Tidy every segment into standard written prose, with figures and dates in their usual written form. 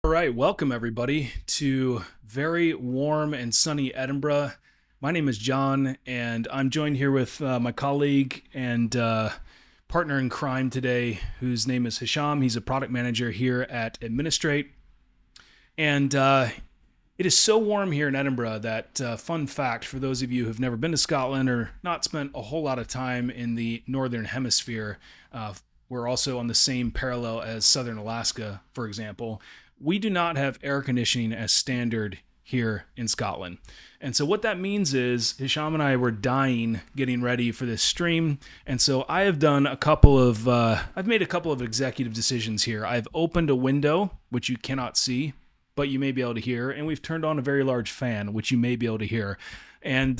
All right, welcome everybody to very warm and sunny Edinburgh. My name is John, and I'm joined here with my colleague and partner in crime today, whose name is Hisham. He's a product manager here at Administrate. And it is so warm here in Edinburgh that, fun fact, for those of you who've never been to Scotland or not spent a whole lot of time in the Northern Hemisphere, we're also on the same parallel as Southern Alaska, for example. We do not have air conditioning as standard here in Scotland. And so what that means is Hisham and I were dying getting ready for this stream. And so I have done I've made a couple of executive decisions here. I've opened a window, which you cannot see, but you may be able to hear. And we've turned on a very large fan, which you may be able to hear. And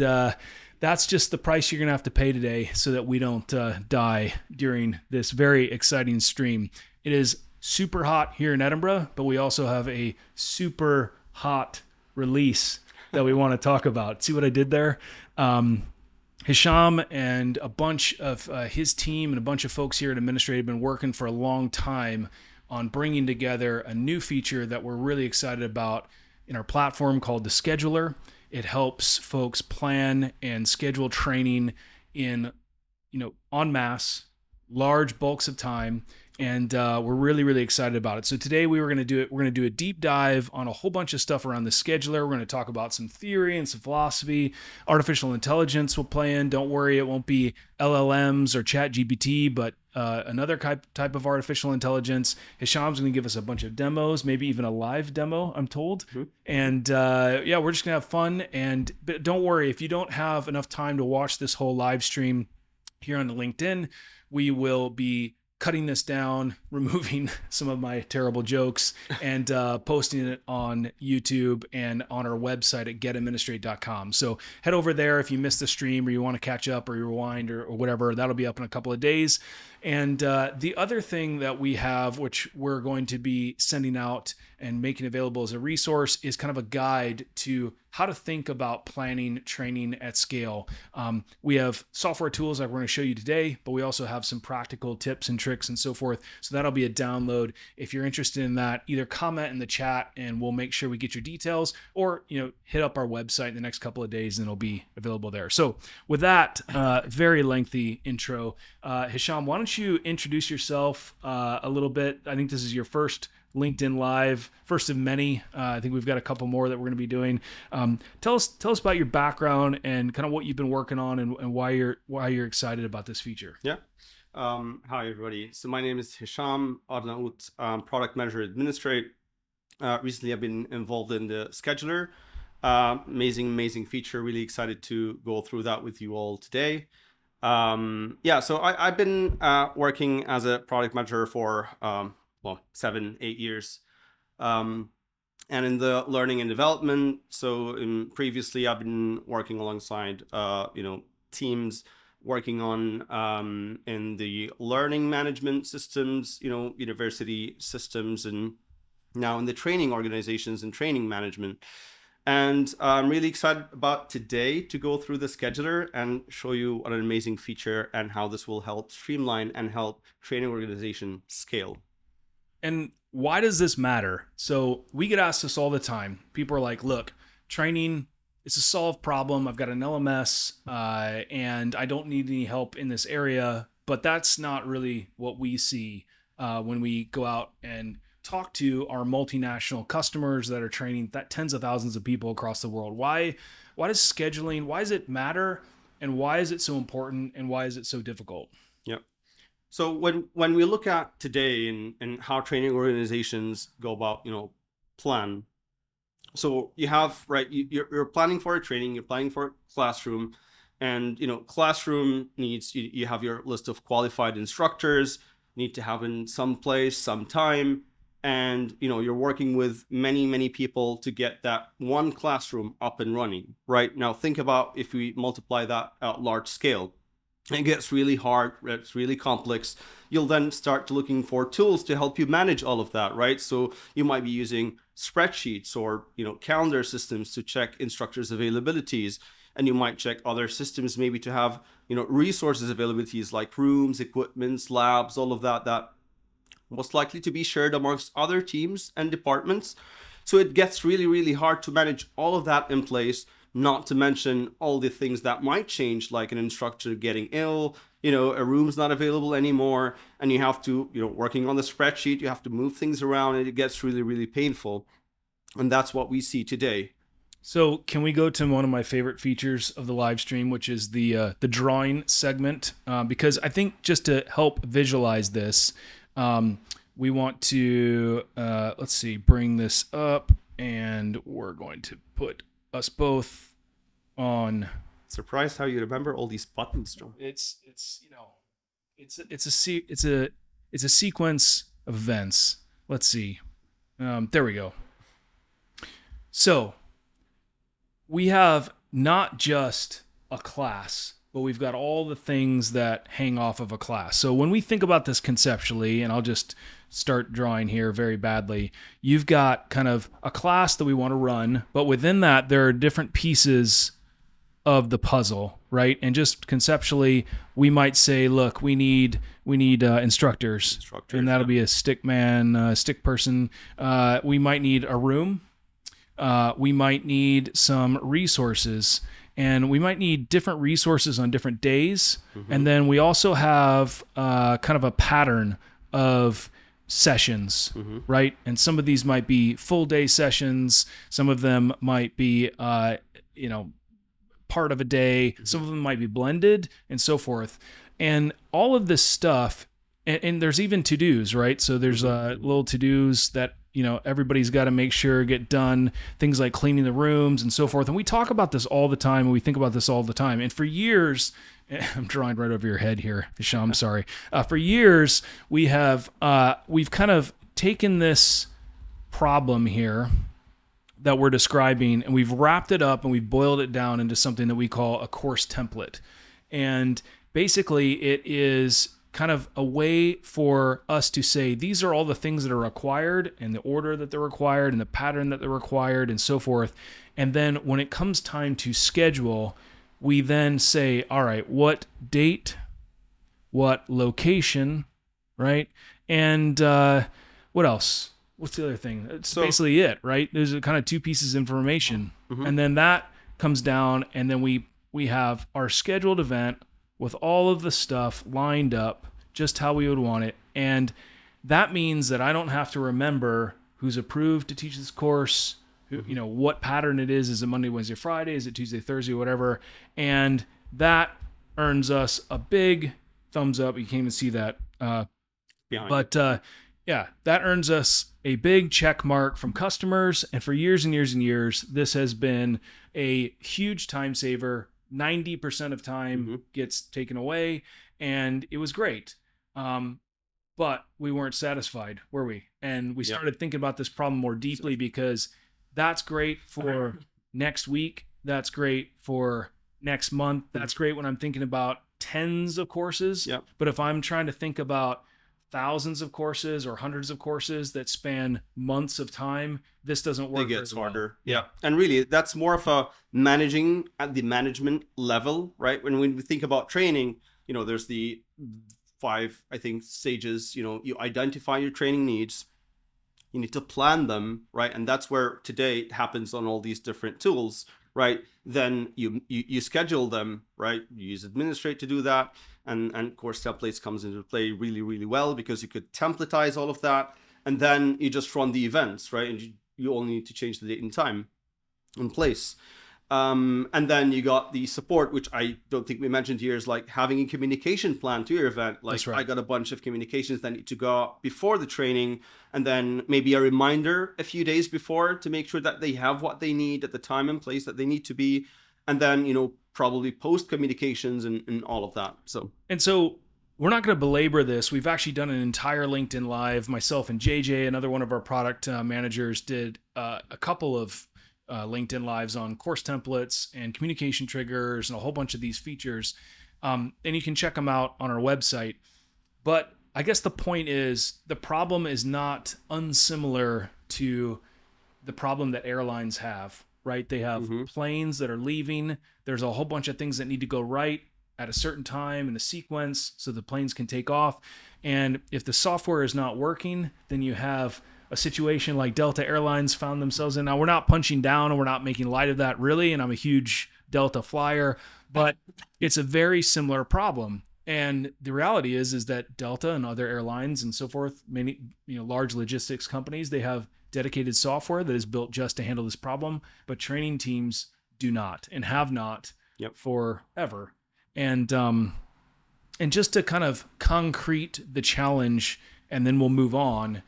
that's just the price you're going to have to pay today so that we don't die during this very exciting stream. It is super hot here in Edinburgh, but we also have a super hot release that we want to talk about. See what I did there? Hisham and a bunch of his team and a bunch of folks here at Administrate have been working for a long time on bringing together a new feature that we're really excited about in our platform called the Scheduler. It helps folks plan and schedule training in, en masse, large bulks of time. And we're really, really excited about it. So today we're going to do a deep dive on a whole bunch of stuff around the scheduler. We're going to talk about some theory and some philosophy. Artificial intelligence will play in. Don't worry, it won't be LLMs or ChatGPT, but another type of artificial intelligence. Hisham's going to give us a bunch of demos, maybe even a live demo, I'm told. Mm-hmm. And we're just going to have fun. But don't worry, if you don't have enough time to watch this whole live stream here on the LinkedIn, we will be cutting this down, removing some of my terrible jokes, and posting it on YouTube and on our website at getadministrate.com. So head over there if you missed the stream or you want to catch up or you rewind or whatever. That'll be up in a couple of days. And the other thing that we have, which we're going to be sending out and making available as a resource, is kind of a guide to how to think about planning training at scale. We have software tools like we're going to show you today, but we also have some practical tips and tricks and so forth. So that'll be a download. If you're interested in that, either comment in the chat and we'll make sure we get your details, or hit up our website in the next couple of days and it'll be available there. So with that very lengthy intro, Hisham, why don't you introduce yourself a little bit? I think this is your first LinkedIn Live, first of many. I think we've got a couple more that we're going to be doing. Tell us about your background and kind of what you've been working on and why you're excited about this feature. Yeah. Hi everybody. So my name is Hisham Arnaout, product manager at Administrate. Recently I've been involved in the scheduler. Amazing feature. Really excited to go through that with you all today. So I've been working as a product manager for 7-8 years, and in the learning and development. So previously I've been working alongside teams working on in the learning management systems, university systems, and now in the training organizations and training management. And I'm really excited about today to go through the scheduler and show you what an amazing feature and how this will help streamline and help training organization scale. And why does this matter? So we get asked this all the time. People are like, look, training, it's a solved problem. I've got an LMS and I don't need any help in this area. But that's not really what we see when we go out and talk to our multinational customers that are training tens of thousands of people across the world. Why does scheduling, why does it matter? And why is it so important? And why is it so difficult? Yep. So when we look at today and how training organizations go about, plan. So you have, right, you're planning for a training, you're planning for a classroom, and, classroom needs, you have your list of qualified instructors, need to have in some place, some time, and, you're working with many people to get that one classroom up and running, right? Now think about if we multiply that at large scale. It gets really hard, it's really complex. You'll then start looking for tools to help you manage all of that, right? So you might be using spreadsheets or calendar systems to check instructors' availabilities, and you might check other systems maybe to have resources availabilities like rooms, equipments, labs, all of that most likely to be shared amongst other teams and departments. So it gets really, really hard to manage all of that in place, not to mention all the things that might change, like an instructor getting ill, a room's not available anymore, and you have to, working on the spreadsheet, you have to move things around, and it gets really, really painful. And that's what we see today. So can we go to one of my favorite features of the live stream, which is the drawing segment? Because I think just to help visualize this, we want to, let's see, bring this up, and we're going to put us both on. Surprised how you remember all these buttons, John. It's a sequence of events. Let's see. There we go. So we have not just a class, but we've got all the things that hang off of a class. So when we think about this conceptually, and I'll just start drawing here very badly, you've got kind of a class that we want to run, but within that, there are different pieces of the puzzle, right? And just conceptually, we might say, look, we need instructors, and that'll be a stick man, stick person. We might need a room. We might need some resources, and we might need different resources on different days. Mm-hmm. And then we also have kind of a pattern of sessions, mm-hmm. right? And some of these might be full day sessions. Some of them might be, part of a day. Mm-hmm. Some of them might be blended and so forth. And all of this stuff, and there's even to-dos, right? So there's little to-dos that, everybody's got to make sure get done, things like cleaning the rooms and so forth. And we talk about this all the time, and we think about this all the time. And for years, I'm drawing right over your head here, Hisham, I'm sorry. For years, we've kind of taken this problem here that we're describing, and we've wrapped it up and we've boiled it down into something that we call a course template. And basically, it is kind of a way for us to say, these are all the things that are required, and the order that they're required, and the pattern that they're required, and so forth. And then when it comes time to schedule, we then say, all right, what date, what location, right? And what else? What's the other thing? It's basically it, right? There's kind of two pieces of information. Mm-hmm. And then that comes down, and then we have our scheduled event with all of the stuff lined up just how we would want it. And that means that I don't have to remember who's approved to teach this course, what pattern it is. Is it Monday, Wednesday, Friday? Is it Tuesday, Thursday, whatever? And that earns us a big thumbs up. You can't even see that. Yeah, that earns us a big check mark from customers. And for years and years and years, this has been a huge time saver. 90% of time mm-hmm. gets taken away, and it was great. But we weren't satisfied, were we? And we started thinking about this problem more deeply, because that's great for next week. That's great for next month. That's great when I'm thinking about tens of courses. Yep. But if I'm trying to think about thousands of courses or hundreds of courses that span months of time, this doesn't work. It gets harder. Yeah. And really, that's more of a managing at the management level, right? When we think about training, there's the 5, I think, stages. You identify your training needs, you need to plan them, right? And that's where today it happens on all these different tools, right? Then you schedule them, right? You use Administrate to do that. And course templates comes into play really, really well, because you could templatize all of that. And then you just run the events, right? And you only need to change the date and time and place. And then you got the support, which I don't think we mentioned here, is like having a communication plan to your event. Like, right. I got a bunch of communications that need to go out before the training, and then maybe a reminder a few days before to make sure that they have what they need at the time and place that they need to be. And then, probably post communications and all of that. So we're not going to belabor this. We've actually done an entire LinkedIn Live. Myself and JJ, another one of our product managers, did a couple of LinkedIn Lives on course templates and communication triggers and a whole bunch of these features. And you can check them out on our website. But I guess the point is, the problem is not unsimilar to the problem that airlines have, right? They have mm-hmm. planes that are leaving. There's a whole bunch of things that need to go right. at a certain time in a sequence so the planes can take off. And if the software is not working, then you have a situation like Delta Airlines found themselves in. Now, we're not punching down and we're not making light of that really, and I'm a huge Delta flyer, but it's a very similar problem. And the reality is that Delta and other airlines and so forth, many large logistics companies, they have dedicated software that is built just to handle this problem, but training teams do not and have not forever. And just to kind of concrete the challenge, and then we'll move on.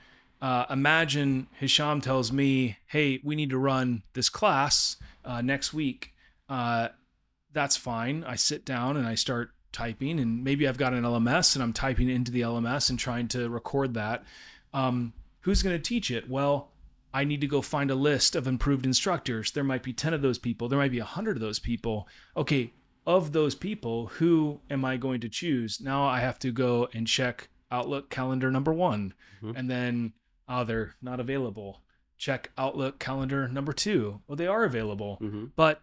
Imagine Hisham tells me, hey, we need to run this class next week. That's fine. I sit down and I start typing, and maybe I've got an LMS and I'm typing into the LMS and trying to record that. Who's going to teach it? Well, I need to go find a list of improved instructors. There might be 10 of those people. There might be 100 of those people. Okay, of those people, who am I going to choose? Now I have to go and check Outlook calendar number 1. And then, they're not available. Check Outlook calendar number 2. Well, they are available, but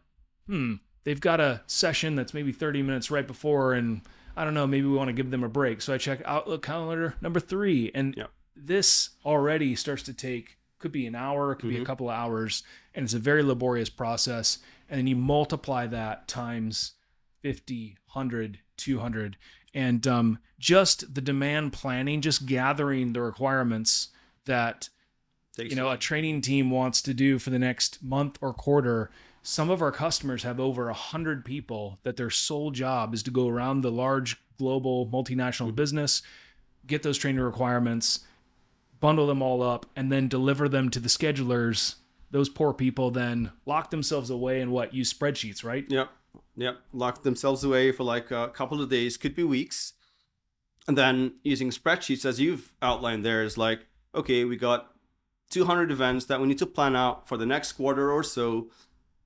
they've got a session that's maybe 30 minutes right before, and I don't know, maybe we want to give them a break. So I check Outlook calendar number 3, and this already starts to take, could be an hour, it could be a couple of hours, and it's a very laborious process. And then you multiply that times 50, 100, 200, and just the demand planning, just gathering the requirements that a training team wants to do for the next month or quarter. Some of our customers have over 100 people that their sole job is to go around the large global multinational business, get those training requirements, bundle them all up, and then deliver them to the schedulers. Those poor people then lock themselves away and use spreadsheets, right? Yep. Lock themselves away for like a couple of days, could be weeks. And then using spreadsheets, as you've outlined there, is like, okay, we got 200 events that we need to plan out for the next quarter or so.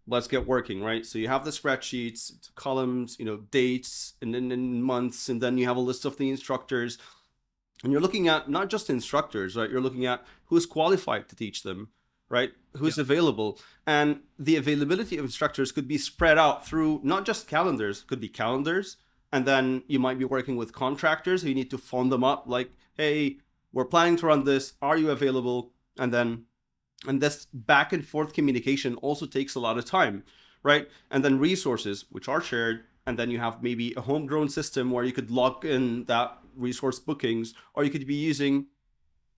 Let's get working, right? So you have the spreadsheets, columns, dates, and then months, and then you have a list of the instructors. And you're looking at not just instructors, right? You're looking at who's qualified to teach them, right? Who's available. And the availability of instructors could be spread out through not just calendars, could be calendars. And then you might be working with contractors. You need to phone them up like, hey, we're planning to run this. Are you available? And this back and forth communication also takes a lot of time, right? And then resources, which are shared. And then you have maybe a homegrown system where you could log in that resource bookings, or you could be using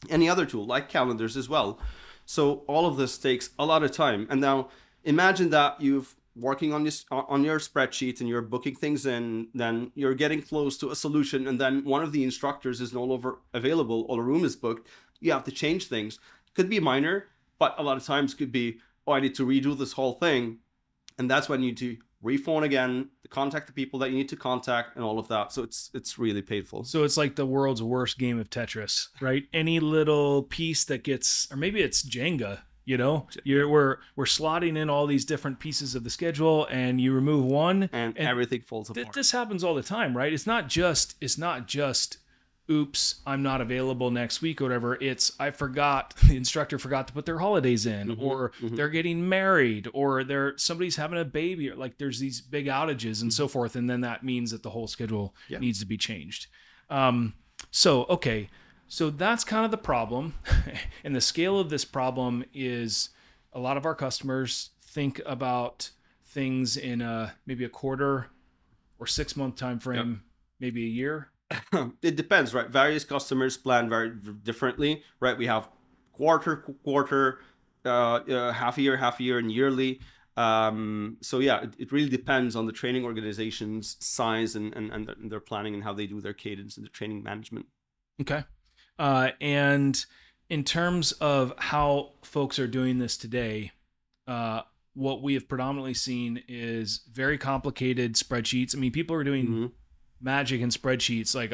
any other tool like calendars as well. So all of this takes a lot of time. And now imagine that you've working on this on your spreadsheet and you're booking things in, then you're getting close to a solution, and then one of the instructors is no longer available or a room is booked. You have to change things. Could be minor, but a lot of times could be, I need to redo this whole thing. And that's when you need to rephone again, contact the people that you need to contact, and all of that. So it's really painful. So it's like the world's worst game of Tetris, right? Any little piece that gets, or maybe it's Jenga, we're slotting in all these different pieces of the schedule, and you remove one, and everything falls apart. This happens all the time, right? It's not just oops, I'm not available next week or whatever. It's the instructor forgot to put their holidays in, or they're getting married, or somebody's having a baby, or like there's these big outages and so forth. And then that means that the whole schedule needs to be changed. So that's kind of the problem. And the scale of this problem is a lot of our customers think about things in maybe a quarter or 6 month time frame, maybe a year. It depends, right? Various customers plan very differently, right? We have quarter, half a year, and yearly. So yeah, it really depends on the training organization's size and their planning and how they do their cadence and the training management. Okay. And in terms of how folks are doing this today, what we have predominantly seen is very complicated spreadsheets. I mean, people are doing magic in spreadsheets. Like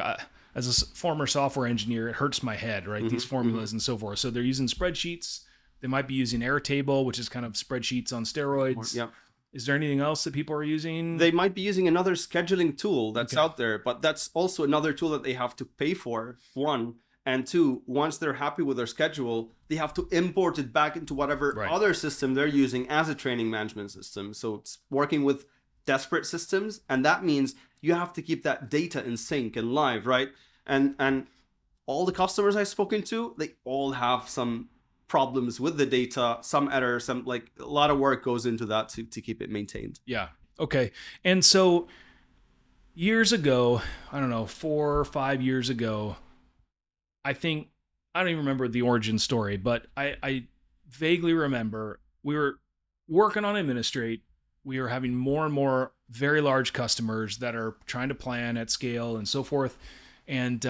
as a former software engineer, it hurts my head, right? These formulas and so forth. So they're using spreadsheets. They might be using Airtable, which is kind of spreadsheets on steroids. Yeah. Is there anything else that people are using? They might be using another scheduling tool that's out there, but that's also another tool that they have to pay for, one. And two, once they're happy with their schedule, they have to import it back into whatever other system they're using as a training management system. So it's working with disparate systems, and that means you have to keep that data in sync and live, right? And all the customers I've spoken to, they all have some problems with the data, some errors, some like a lot of work goes into that to keep it maintained. Yeah. Okay. And so years ago, I don't know, 4 or 5 years ago, I think, I don't even remember the origin story, but I vaguely remember we were working on Administrate. We were having more and more very large customers that are trying to plan at scale and so forth. And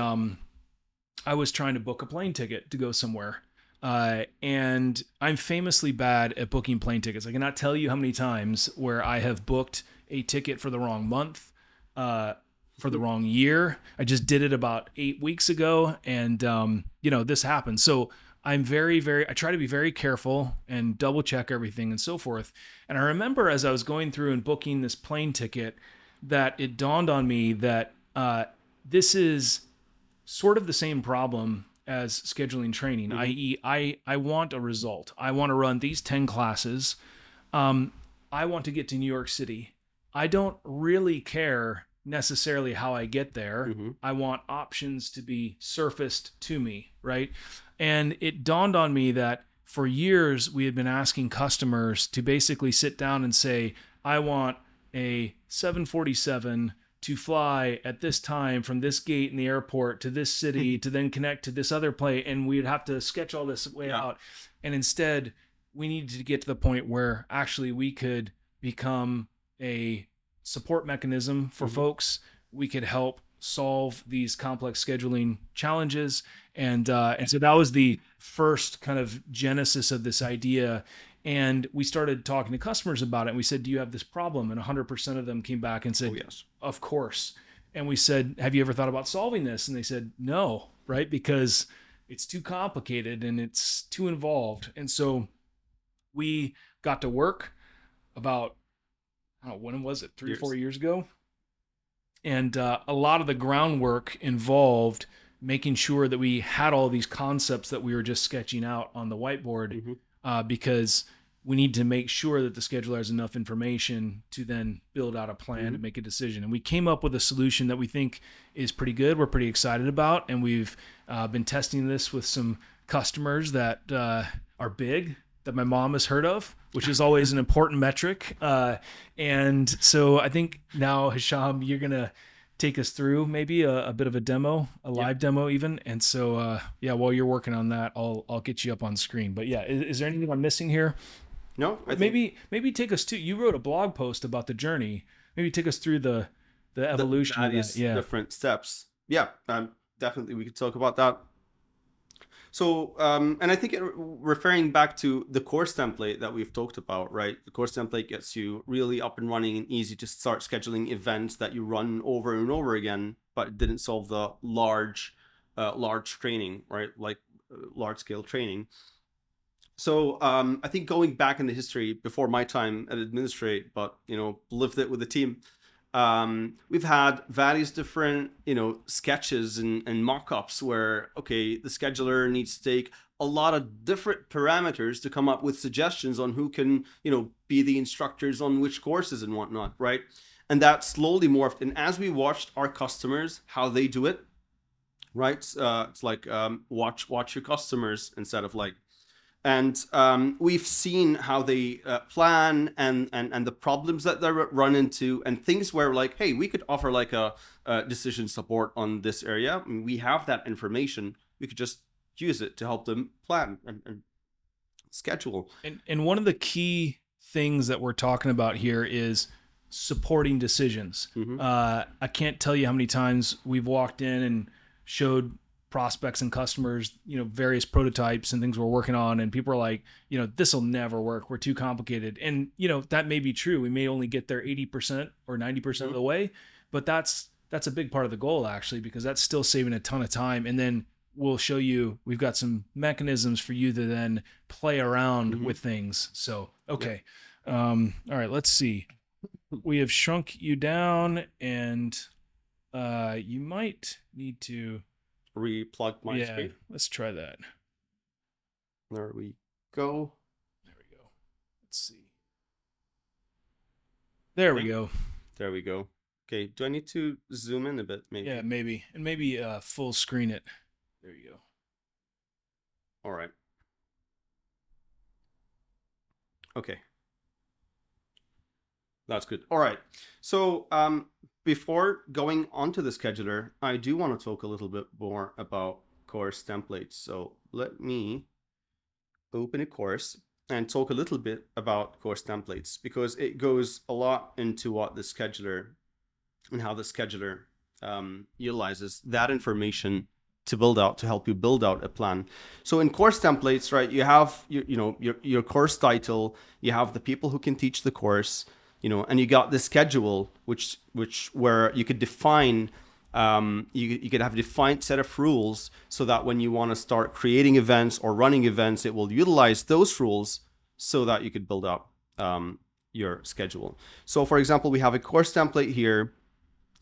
I was trying to book a plane ticket to go somewhere. And I'm famously bad at booking plane tickets. I cannot tell you how many times where I have booked a ticket for the wrong month, for the wrong year. I just did it about 8 weeks ago, and this happened. So I'm I try to be very careful and double check everything and so forth. And I remember as I was going through and booking this plane ticket that it dawned on me that this is sort of the same problem as scheduling training, i.e. I want a result. I want to run these 10 classes. I want to get to New York City. I don't really care necessarily how I get there. I want options to be surfaced to me, right? And it dawned on me that for years we had been asking customers to basically sit down and say, I want a 747 to fly at this time from this gate in the airport to this city to then connect to this other plane, and we'd have to sketch all this way out. And instead, we needed to get to the point where actually we could become a support mechanism for folks. We could help solve these complex scheduling challenges. And so that was the first kind of genesis of this idea. And we started talking to customers about it. And we said, do you have this problem? And 100% of them came back and said, yes, of course. And we said, have you ever thought about solving this? And they said, no, right? Because it's too complicated and it's too involved. And so we got to work about, I don't know, when was it? 3 or 4 years ago. And a lot of the groundwork involved making sure that we had all these concepts that we were just sketching out on the whiteboard, because we need to make sure that the scheduler has enough information to then build out a plan and make a decision. And we came up with a solution that we think is pretty good. We're pretty excited about, and we've been testing this with some customers that are big, that my mom has heard of, which is always an important metric. And so I think now, Hisham, you're going to take us through maybe a bit of a demo, a live demo even. And so, while you're working on that, I'll get you up on screen. But yeah, is there anything I'm missing here? No, maybe take us to, you wrote a blog post about the journey. Maybe take us through the evolution of that. Different steps. Yeah, definitely we could talk about that. So, and I think referring back to the course template that we've talked about, right? The course template gets you really up and running and easy to start scheduling events that you run over and over again, but it didn't solve the large training, right? Like large scale training. So I think going back in the history before my time at Administrate, but lived it with the team. We've had various different, sketches and mock-ups where, okay, the scheduler needs to take a lot of different parameters to come up with suggestions on who can, be the instructors on which courses and whatnot, right? And that slowly morphed. And as we watched our customers, how they do it, right? It's like watch your customers instead of like. And we've seen how they plan and the problems that they run into and things where like, hey, we could offer like a decision support on this area. I mean, we have that information. We could just use it to help them plan and schedule. And one of the key things that we're talking about here is supporting decisions. I can't tell you how many times we've walked in and showed prospects and customers, various prototypes and things we're working on, and people are like, this will never work. We're too complicated. And, that may be true. We may only get there 80% or 90% of the way, but that's a big part of the goal actually, because that's still saving a ton of time. And then we'll show you, we've got some mechanisms for you to then play around with things. So, okay. All right, let's see. We have shrunk you down, and you might need to replug my screen. Let's try that. There we go. Let's see. There we go. There we go. Okay, do I need to zoom in a bit maybe? Yeah, maybe. And maybe full screen it. There you go. All right. Okay. That's good. All right. So before going onto the scheduler, I do want to talk a little bit more about course templates. So let me open a course and talk a little bit about course templates, because it goes a lot into what the scheduler and how the scheduler utilizes that information to help you build out a plan. So in course templates, right, you have your course title, you have the people who can teach the course, and you got the schedule, which where you could define you could have a defined set of rules, so that when you want to start creating events or running events, it will utilize those rules so that you could build up your schedule. So for example, we have a course template here.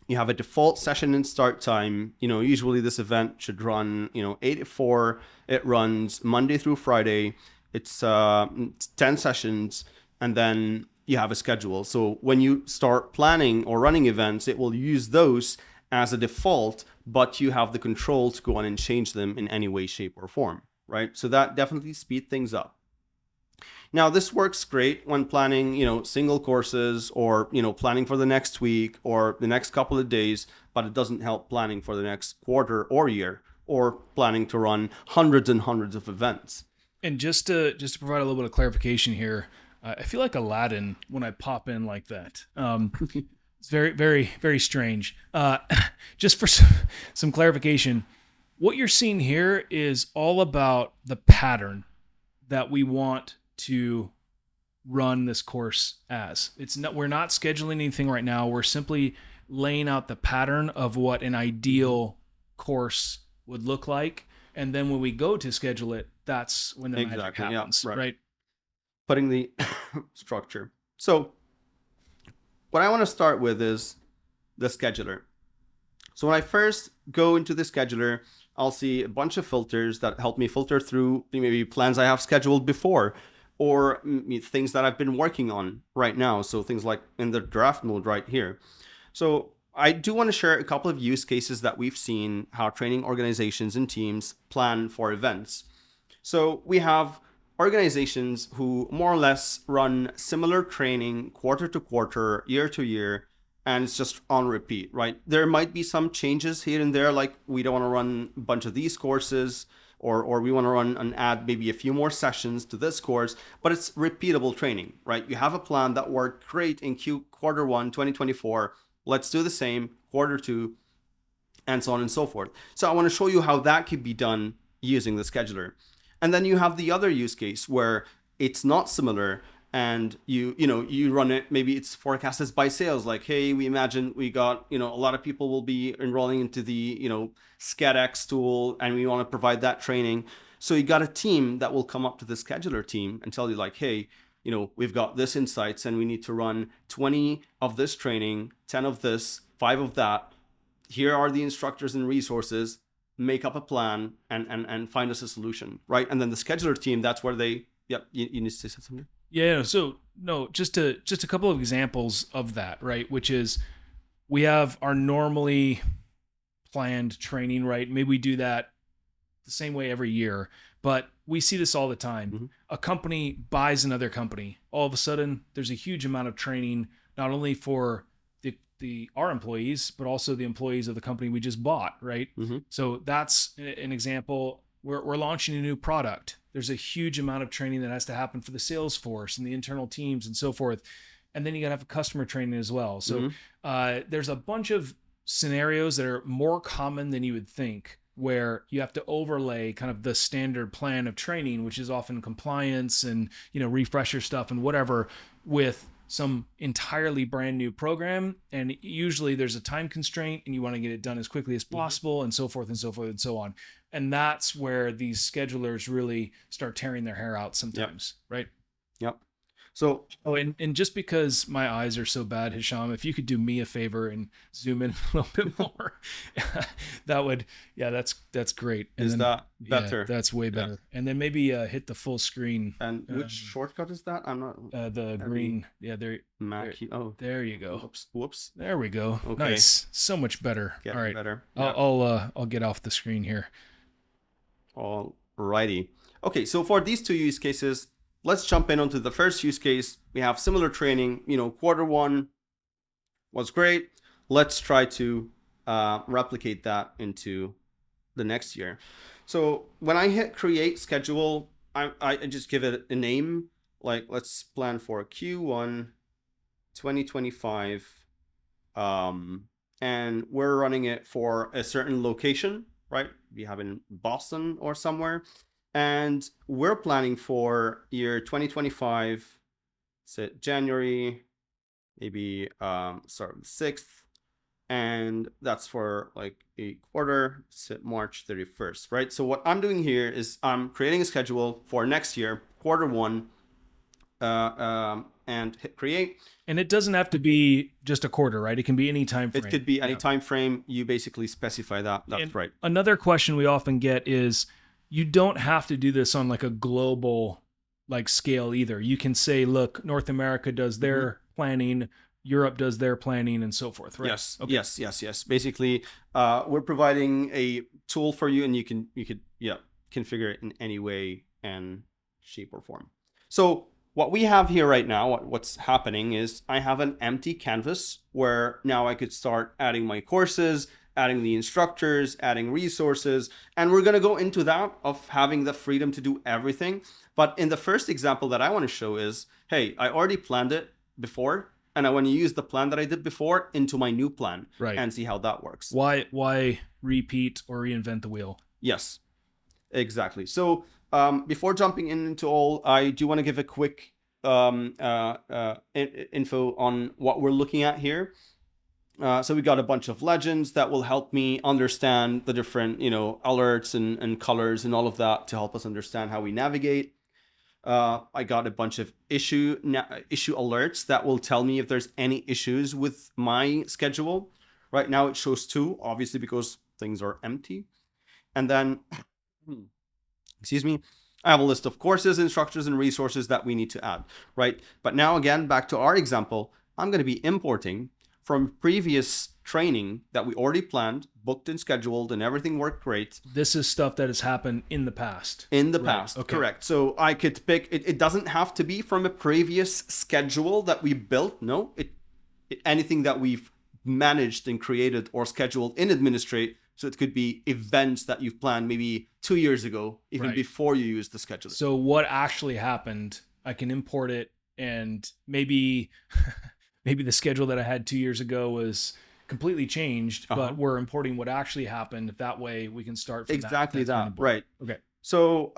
You have a default session and start time. Usually this event should run 8 to 4. It runs Monday through Friday. It's 10 sessions, and then you have a schedule. So when you start planning or running events, it will use those as a default, but you have the control to go on and change them in any way, shape, or form, right? So that definitely speeds things up. Now, this works great when planning, single courses, or, planning for the next week or the next couple of days, but it doesn't help planning for the next quarter or year, or planning to run hundreds and hundreds of events. And just to provide a little bit of clarification here, I feel like Aladdin when I pop in like that. It's very, very, very strange. Just for some clarification, what you're seeing here is all about the pattern that we want to run this course as. We're not scheduling anything right now. We're simply laying out the pattern of what an ideal course would look like. And then when we go to schedule it, that's when the magic happens, right? Putting the structure. So what I want to start with is the scheduler. So when I first go into the scheduler, I'll see a bunch of filters that help me filter through maybe plans I have scheduled before, or things that I've been working on right now. So things like in the draft mode right here. So I do want to share a couple of use cases that we've seen how training organizations and teams plan for events. So we have organizations who more or less run similar training quarter to quarter, year to year, and it's just on repeat, right? There might be some changes here and there, like we don't want to run a bunch of these courses, or we want to run and add maybe a few more sessions to this course, but it's repeatable training, right? You have a plan that worked great in quarter 1, 2024. Let's do the same quarter 2, and so on and so forth. So I want to show you how that could be done using the scheduler. And then you have the other use case where it's not similar, and you run it. Maybe it's forecasted by sales. Like, hey, we imagine we got a lot of people will be enrolling into the SCEDX tool, and we want to provide that training. So you got a team that will come up to the scheduler team and tell you like, hey, we've got this insights, and we need to run 20 of this training, 10 of this, 5 of that. Here are the instructors and resources. Make up a plan and find us a solution, right? And then the scheduler team, that's where they. Yep, you need to say something. Yeah. So no, just a couple of examples of that, right? Which is we have our normally planned training, right? Maybe we do that the same way every year, but we see this all the time. Mm-hmm. A company buys another company. All of a sudden, there's a huge amount of training, not only for our employees, but also the employees of the company we just bought, right? Mm-hmm. So that's an example. We're launching a new product. There's a huge amount of training that has to happen for the sales force and the internal teams and so forth. And then you got to have a customer training as well. So there's a bunch of scenarios that are more common than you would think, where you have to overlay kind of the standard plan of training, which is often compliance and refresher stuff and whatever, with some entirely brand new program. And usually there's a time constraint and you want to get it done as quickly as possible, and so forth and so forth and so on. And that's where these schedulers really start tearing their hair out sometimes. Yep. Right? Yep. So Oh, and just because my eyes are so bad, Hisham, if you could do me a favor and zoom in a little bit more, that would, yeah, that's great. And is then, that yeah, better? that's way Yeah. better. And then maybe hit the full screen, And which shortcut is that? I'm not the heavy green. Yeah, Mac. Oh, there you go. whoops, whoops. There we go. Okay, Nice, so much better. All getting right, better. Yeah. I'll get off the screen here. Alrighty. Okay, so for these two use cases, let's jump in onto the first use case. We have similar training. Quarter one was great. Let's try to replicate that into the next year. So when I hit create schedule, I just give it a name. Like, let's plan for Q1 2025. And we're running it for a certain location, right? We have in Boston or somewhere. And we're planning for year 2025, say January, maybe start with the 6th. And that's for like a quarter, say March 31st, right? So what I'm doing here is I'm creating a schedule for next year, quarter one, and hit create. And it doesn't have to be just a quarter, right? It can be any time frame. It could be any time frame. You basically specify that. That's And right. Another question we often get is, you don't have to do this on like a global like scale either. You can say, look, North America does their planning, Europe does their planning, and so forth, right? Yes. Okay. Yes. Basically, we're providing a tool for you, and you could configure it in any way and shape or form. So what we have here right now, what's happening is I have an empty canvas where now I could start adding my courses, adding the instructors, adding resources, and we're going to go into that of having the freedom to do everything. But in the first example that I want to show is, hey, I already planned it before, and I want to use the plan that I did before into my new plan, Right, and see how that works. Why repeat or reinvent the wheel? Yes, exactly. So before jumping into all, I do want to give a quick info on what we're looking at here. So we got a bunch of legends that will help me understand the different, alerts and colors and all of that to help us understand how we navigate. I got a bunch of issue alerts that will tell me if there's any issues with my schedule. Right now it shows 2, obviously, because things are empty. And then, excuse me, I have a list of courses, instructors, and resources that we need to add, right? But now again, back to our example, I'm going to be importing from previous training that we already planned, booked and scheduled, and everything worked great. This is stuff that has happened in the past. In the past, okay. Correct. So I could pick, it doesn't have to be from a previous schedule that we built. No, anything that we've managed and created or scheduled in Administrate. So it could be events that you've planned maybe 2 years ago, even before you use the scheduler. So what actually happened, I can import it, and maybe maybe the schedule that I had 2 years ago was completely changed, but we're importing what actually happened. That way we can start from exactly that. Right. Okay. So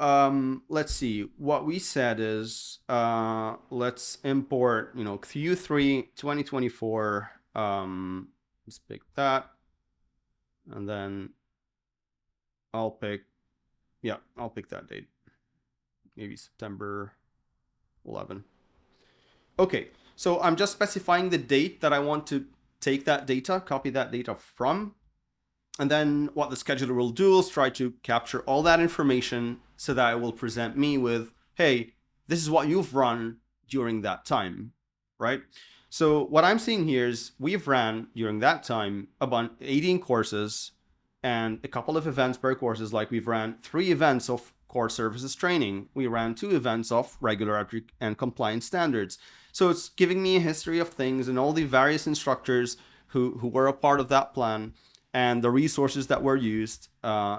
let's see. What we said is let's import, Q3 2024. Let's pick that. And then I'll pick that date. Maybe September 11. Okay, so I'm just specifying the date that I want to take that data, copy that data from. And then what the scheduler will do is try to capture all that information so that it will present me with, hey, this is what you've run during that time, right? So what I'm seeing here is we've ran during that time about 18 courses and a couple of events per courses. Like we've ran 3 events of core services training. We ran 2 events of regulatory and compliance standards. So it's giving me a history of things and all the various instructors who were a part of that plan and the resources that were used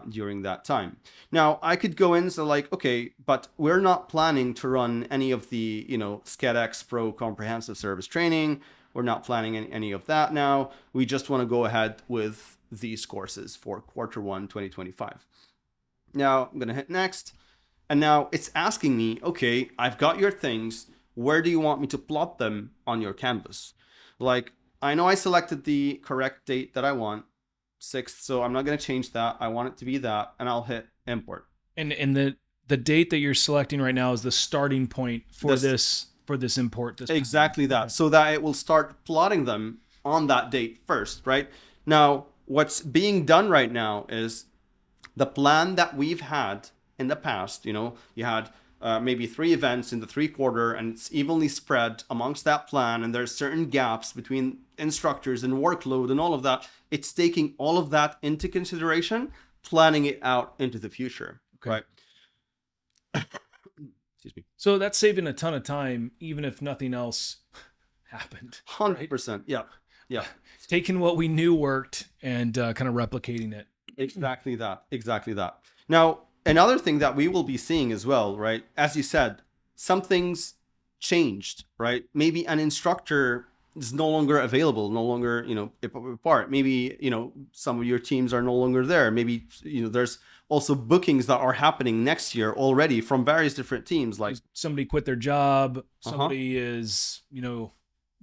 during that time. Now I could go in, so like, okay, but we're not planning to run any of the, SCEDX Pro comprehensive service training. We're not planning any of that now. We just want to go ahead with these courses for quarter 1, 2025. Now I'm going to hit next. And now it's asking me, okay, I've got your things. Where do you want me to plot them on your canvas? Like, I know I selected the correct date that I want, 6th, so I'm not going to change that. I want it to be that, and I'll hit import. And the date that you're selecting right now is the starting point for this for this import. This exactly that, so that it will start plotting them on that date first, right? Now, what's being done right now is the plan that we've had in the past. You had maybe 3 events in the 3-quarter, and it's evenly spread amongst that plan, and there's certain gaps between instructors and workload and all of that. It's taking all of that into consideration, planning it out into the future, right? Excuse me. So that's saving a ton of time, even if nothing else happened. 100%. Right? Yeah. Taking what we knew worked and kind of replicating it. Exactly that. Now, another thing that we will be seeing as well, right? As you said, some things changed, right? Maybe an instructor is no longer available, no longer, apart. Maybe, some of your teams are no longer there. Maybe, there's also bookings that are happening next year already from various different teams. Like somebody quit their job, somebody is,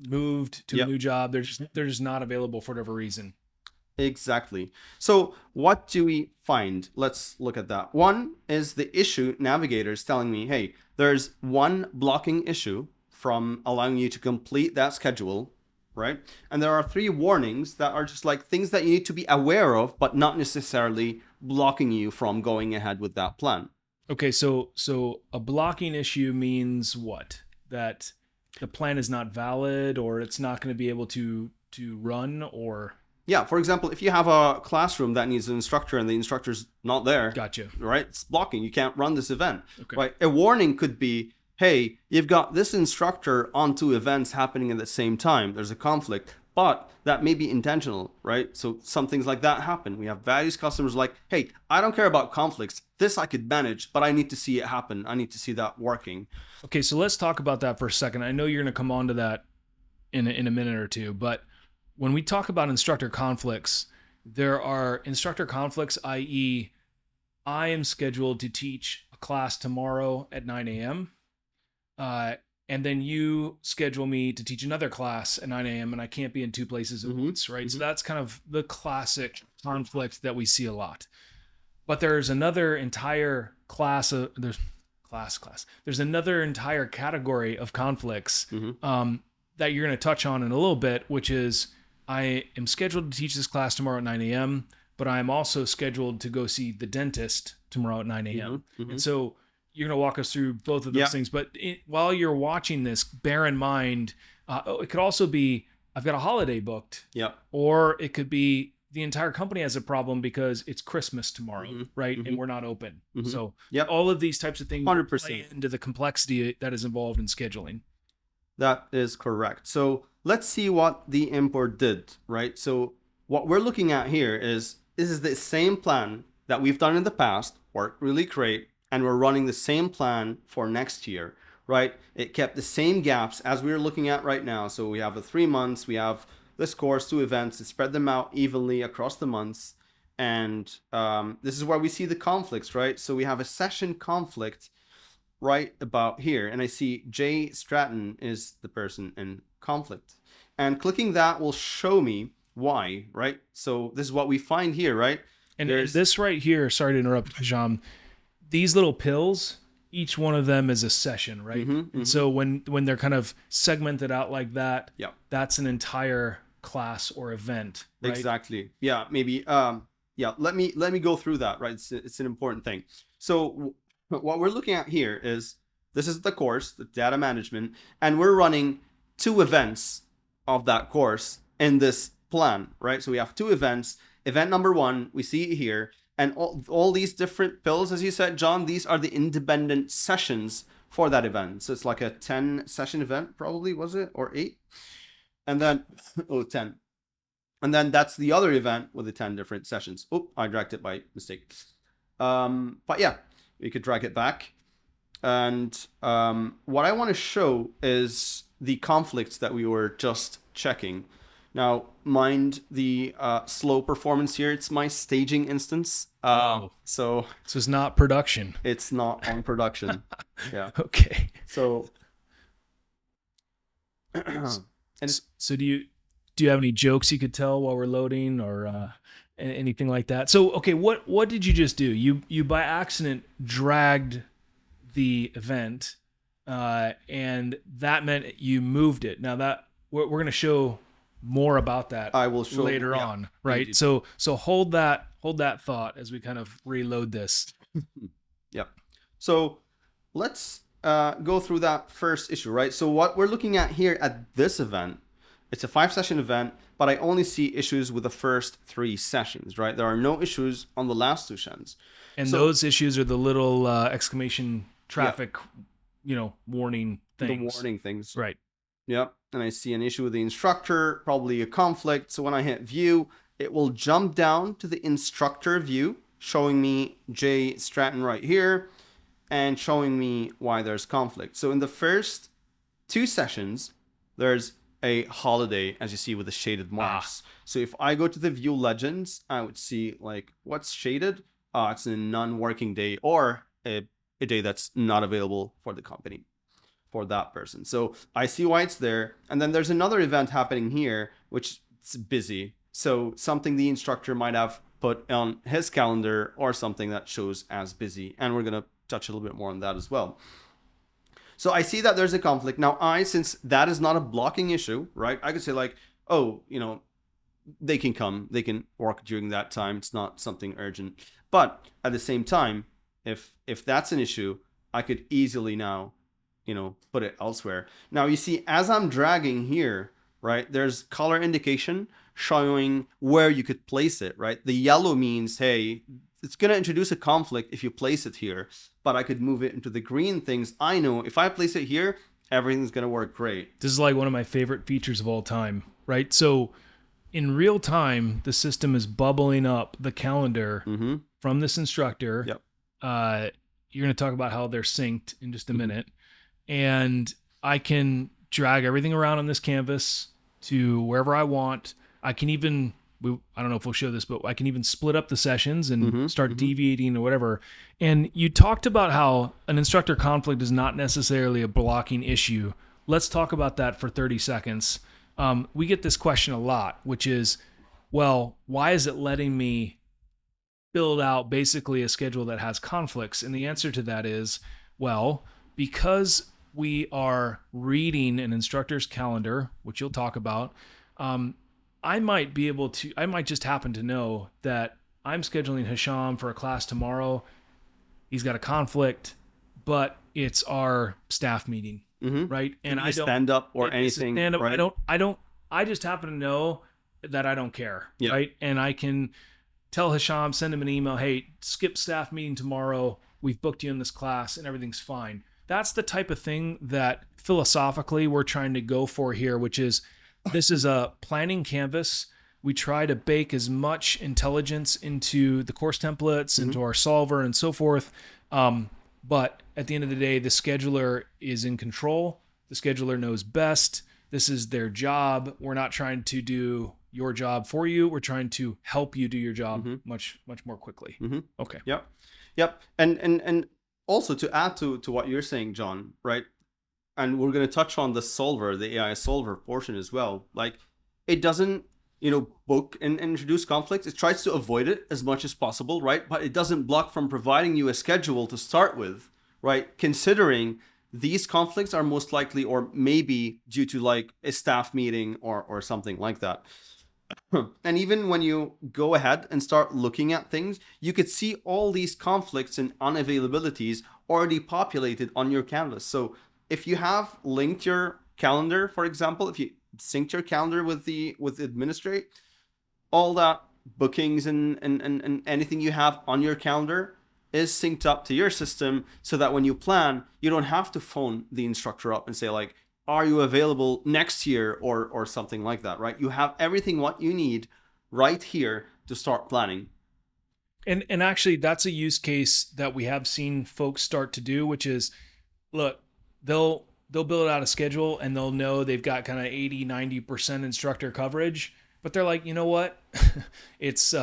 moved to a new job. They're just not available for whatever reason. Exactly. So what do we find? Let's look at that. One is the issue navigators telling me, hey, there's one blocking issue from allowing you to complete that schedule, right? And there are 3 warnings that are just like things that you need to be aware of, but not necessarily blocking you from going ahead with that plan. Okay, so a blocking issue means what? That the plan is not valid, or it's not going to be able to run, or... Yeah, for example, if you have a classroom that needs an instructor and the instructor's not there, gotcha, right? It's blocking. You can't run this event, okay. Right? A warning could be, hey, you've got this instructor on 2 events happening at the same time. There's a conflict, but that may be intentional, right? So some things like that happen. We have various customers like, hey, I don't care about conflicts. This I could manage, but I need to see it happen. I need to see that working. Okay, so let's talk about that for a second. I know you're going to come on to that in a minute or two, but when we talk about instructor conflicts, there are instructor conflicts, i.e., I am scheduled to teach a class tomorrow at 9 a.m., and then you schedule me to teach another class at 9 a.m., and I can't be in 2 places at once, right? So that's kind of the classic conflict that we see a lot. But there's another entire class of... There's another entire category of conflicts that you're going to touch on in a little bit, which is... I am scheduled to teach this class tomorrow at 9 a.m., but I'm also scheduled to go see the dentist tomorrow at 9 a.m. And so you're going to walk us through both of those things. But while you're watching this, bear in mind, it could also be, I've got a holiday booked. Or it could be the entire company has a problem because it's Christmas tomorrow, right? And we're not open. So all of these types of things 100% play into the complexity that is involved in scheduling. That is correct. So let's see what the import did, right? So what we're looking at here is, this is the same plan that we've done in the past, worked really great, and we're running the same plan for next year, right? It kept the same gaps as we're looking at right now. So we have the 3 months, we have this course, 2 events, it spread them out evenly across the months. And this is where we see the conflicts, right? So we have a session conflict right about here, and I see Jay Stratton is the person in conflict, and clicking that will show me why, right? So this is what we find here, right? And this right here, sorry to interrupt, Hisham, these little pills, each one of them is a session, right? And so when they're kind of segmented out like that, that's an entire class or event, right? Exactly. Yeah, maybe let me go through that, right? It's an important thing. So what we're looking at here is, this is the course, the data management, and we're running 2 events of that course in this plan, right? So we have 2 events. Event number 1, we see it here, and all these different pills, as you said, John, these are the independent sessions for that event. So it's like a 10 session event, probably, was it? Or 8? And then, 10. And then that's the other event with the 10 different sessions. Oh, I dragged it by mistake. But yeah, we could drag it back. And what I want to show is the conflicts that we were just checking. Now, mind the slow performance here. It's my staging instance. So it's not production. It's not on production. Yeah. Okay. So, so do you have any jokes you could tell while we're loading, or anything like that? So, okay, what did you just do? You by accident dragged the event and that meant you moved it. Now that we're going to show more about that I will show later on, right? indeed. So hold that thought as we kind of reload this. Yep. So let's go through that first issue, right? So what we're looking at here at this event, it's a 5-session event, but I only see issues with the first 3 sessions, right? There are no issues on the last 2 sessions. And those issues are the little exclamation traffic, warning things. The warning things. Right. Yep. And I see an issue with the instructor, probably a conflict. So when I hit view, it will jump down to the instructor view, showing me Jay Stratton right here and showing me why there's conflict. So in the first 2 sessions, there's a holiday, as you see with the shaded marks. So if I go to the view legends, I would see like what's shaded. It's a non-working day or a day that's not available for the company, for that person. So I see why it's there. And then there's another event happening here, which is busy. So something the instructor might have put on his calendar or something that shows as busy. And we're going to touch a little bit more on that as well. So I see that there's a conflict. Now since that is not a blocking issue, right? I could say like, oh, they can come, they can work during that time. It's not something urgent. But at the same time, if that's an issue, I could easily now, put it elsewhere. Now you see, as I'm dragging here, right, there's color indication showing where you could place it, right? The yellow means, hey, it's going to introduce a conflict if you place it here, but I could move it into the green things. I know if I place it here, everything's going to work great. This is like one of my favorite features of all time, right? So in real time, the system is bubbling up the calendar from this instructor. Yep. You're going to talk about how they're synced in just a minute. And I can drag everything around on this canvas to wherever I want. I can even, I don't know if we'll show this, but I can even split up the sessions and start deviating or whatever. And you talked about how an instructor conflict is not necessarily a blocking issue. Let's talk about that for 30 seconds. We get this question a lot, which is, well, why is it letting me build out basically a schedule that has conflicts? And the answer to that is, well, because we are reading an instructor's calendar, which you'll talk about, I might just happen to know that I'm scheduling Hisham for a class tomorrow. He's got a conflict, but it's our staff meeting, right? And I don't stand up or anything. Stand up. Right? I just happen to know that I don't care, Yep. right? And I can tell Hisham, send him an email, hey, skip staff meeting tomorrow. We've booked you in this class and everything's fine. That's the type of thing that philosophically we're trying to go for here, which is this is a planning canvas. We try to bake as much intelligence into the course templates, into our solver and so forth. But at the end of the day, the scheduler is in control. The scheduler knows best. This is their job. We're not trying to do your job for you. We're trying to help you do your job much more quickly. Okay. Yep. And also to add to what you're saying, John, right? And we're going to touch on the solver, the AI solver portion as well. Like it doesn't, book and introduce conflicts. It tries to avoid it as much as possible, right? But it doesn't block from providing you a schedule to start with, right? Considering these conflicts are most likely or maybe due to like a staff meeting or something like that. And even when you go ahead and start looking at things, you could see all these conflicts and unavailabilities already populated on your canvas. So if you have linked your calendar, for example, if you synced your calendar with Administrate, all that bookings and anything you have on your calendar is synced up to your system so that when you plan, you don't have to phone the instructor up and say like, are you available next year or something like that, right? You have everything what you need right here to start planning. And actually that's a use case that we have seen folks start to do, which is, look, they'll build out a schedule and they'll know they've got kind of 80-90% instructor coverage, but they're like, you know what? it's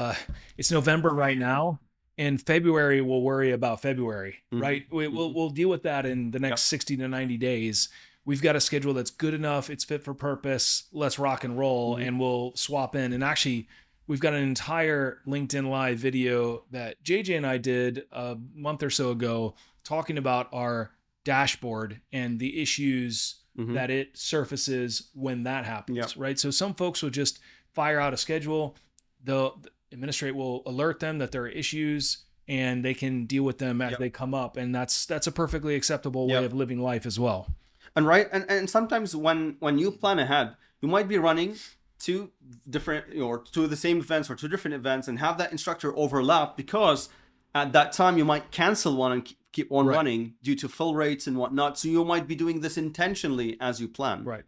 November right now. In February, we'll worry about February, right? We'll deal with that in the next 60 to 90 days. We've got a schedule that's good enough. It's fit for purpose. Let's rock and roll, and we'll swap in. And actually, we've got an entire LinkedIn Live video that JJ and I did a month or so ago talking about our dashboard and the issues Mhm. that it surfaces when that happens, Yep. right? So some folks will just fire out a schedule. The Administrate will alert them that there are issues and they can deal with them as Yep. they come up. And that's a perfectly acceptable way Yep. of living life as well. And right, and sometimes when you plan ahead, you might be running two different, or two of the same events or two different events, and have that instructor overlap, because at that time you might cancel one and keep one Right. running due to fill rates and whatnot. So you might be doing this intentionally as you plan. Right.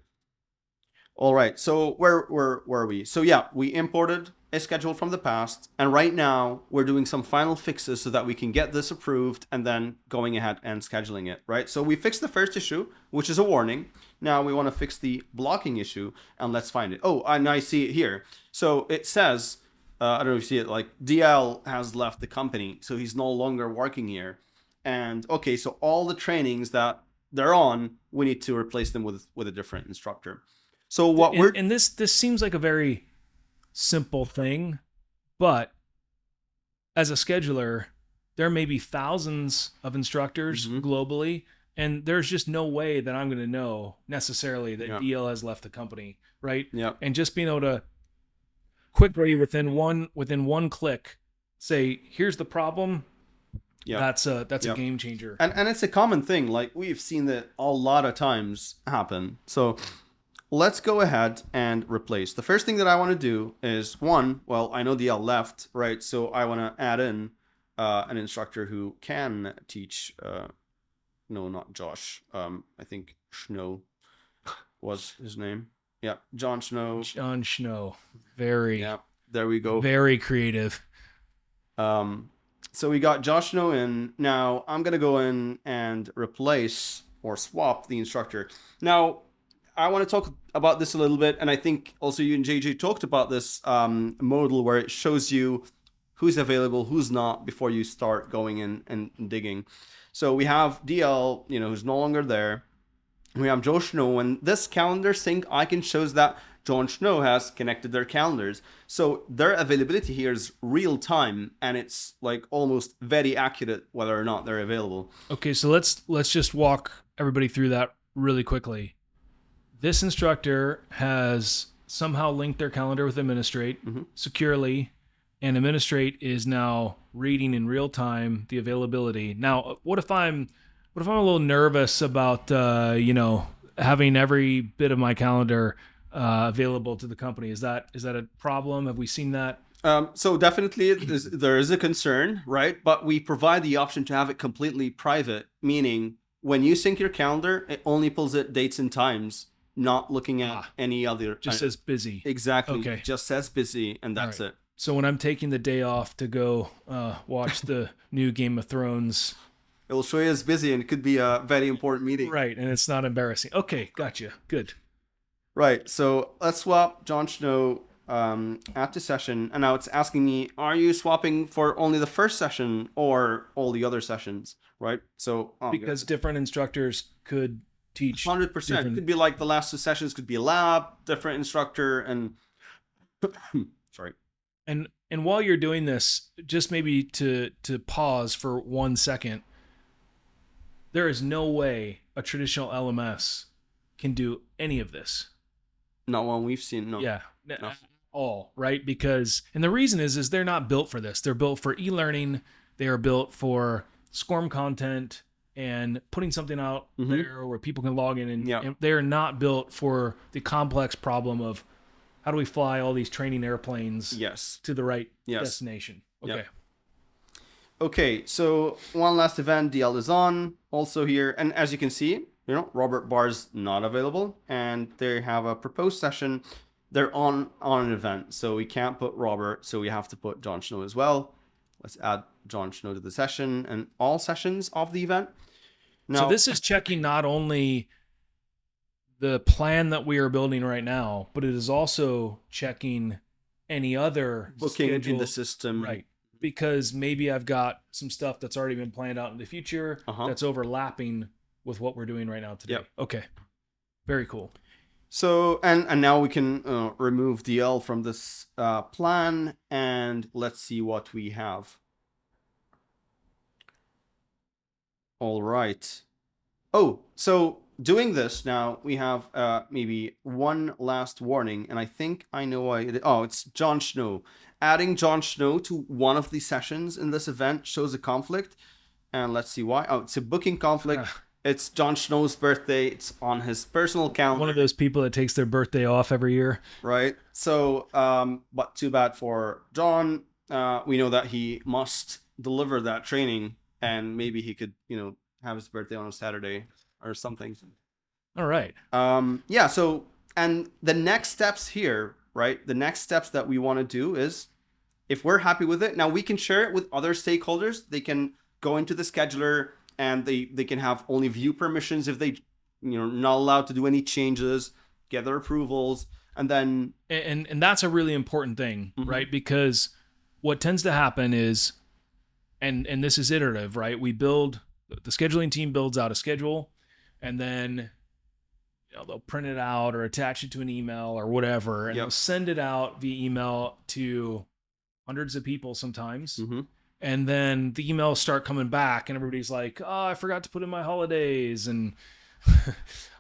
All right. So where are we? So yeah, we imported a schedule from the past, and right now we're doing some final fixes so that we can get this approved and then going ahead and scheduling it, right? So we fixed the first issue, which is a warning. Now we want to fix the blocking issue, and let's find it. Oh, and I see it here. So it says, I don't know if you see it, like DL has left the company, so he's no longer working here. And okay, so all the trainings that they're on, we need to replace them with a different instructor. So what and this seems like a very simple thing, but as a scheduler, there may be thousands of instructors globally, and there's just no way that I'm going to know necessarily that DL has left the company, right? Yeah. And just being able to quickly within one click say, here's the problem. Yeah, that's a game changer. And it's a common thing. Like, we've seen that a lot of times happen. So let's go ahead and replace. The first thing that I want to do is, one, well, I know DL left, right? So I want to add in an instructor who can teach. No, not Josh. I think Snow was his name. Yeah, John Snow. John Snow. Very. Yeah, there we go. Very creative. So we got Josh Snow in. Now I'm going to go in and replace or swap the instructor. Now, I want to talk about this a little bit, and I think also you and JJ talked about this modal where it shows you who's available, who's not, before you start going in and digging. So we have DL, who's no longer there. We have Joe Snow, and this calendar sync icon shows that John Snow has connected their calendars. So their availability here is real time, and it's like almost very accurate whether or not they're available. Okay, so let's just walk everybody through that really quickly. This instructor has somehow linked their calendar with Administrate securely, and Administrate is now reading in real time the availability. Now, what if I'm a little nervous about having every bit of my calendar available to the company? Is that a problem? Have we seen that? So definitely there is a concern, right? But we provide the option to have it completely private, meaning when you sync your calendar, it only pulls it dates and times, not looking at any other. Just says busy. Exactly. Okay. Just says busy, and that's it. So when I'm taking the day off to go watch the new Game of Thrones, it will show you as busy, and it could be a very important meeting. Right, and it's not embarrassing. Okay, gotcha. Good. Right, so let's swap John Snow at the session, and now it's asking me, are you swapping for only the first session or all the other sessions, right? So because different instructors could teach 100%. Could be like the last two sessions could be a lab, different instructor, and sorry. And while you're doing this, just maybe to pause for 1 second, there is no way a traditional LMS can do any of this. Not one we've seen, no. Yeah, no. All, right? Because, and the reason is they're not built for this. They're built for e-learning. They are built for SCORM content and putting something out there where people can log in. And they are not built for the complex problem of how do we fly all these training airplanes to the right destination. Okay. Yep. Okay, so one last event, DL is on, also here. And as you can see, Robert Barr's not available, and they have a proposed session. They're on an event, so we can't put Robert, so we have to put John Snow as well. Let's add John Snow to the session and all sessions of the event. Now, so this is checking not only the plan that we are building right now, but it is also checking any other booking in the system. Right. Because maybe I've got some stuff that's already been planned out in the future that's overlapping with what we're doing right now today. Yep. Okay. Very cool. So, and now we can remove DL from this plan, and let's see what we have. All right. Oh, so doing this now, we have maybe one last warning, and I think I know why. Oh, it's Jon Snow. Adding Jon Snow to one of the sessions in this event shows a conflict, and let's see why. Oh, it's a booking conflict. It's Jon Snow's birthday. It's on his personal calendar. One of those people that takes their birthday off every year. Right. So, but too bad for Jon. We know that he must deliver that training, and maybe he could, have his birthday on a Saturday or something. All right. Yeah. So, and the next steps here, right? The next steps that we want to do is, if we're happy with it, now we can share it with other stakeholders. They can go into the scheduler and they can have only view permissions if they, not allowed to do any changes, get their approvals, and then. And that's a really important thing, right? Because what tends to happen is, and this is iterative, right? The scheduling team builds out a schedule, and then they'll print it out or attach it to an email or whatever, and they'll send it out via email to hundreds of people sometimes. And then the emails start coming back, and everybody's like, "Oh, I forgot to put in my holidays, and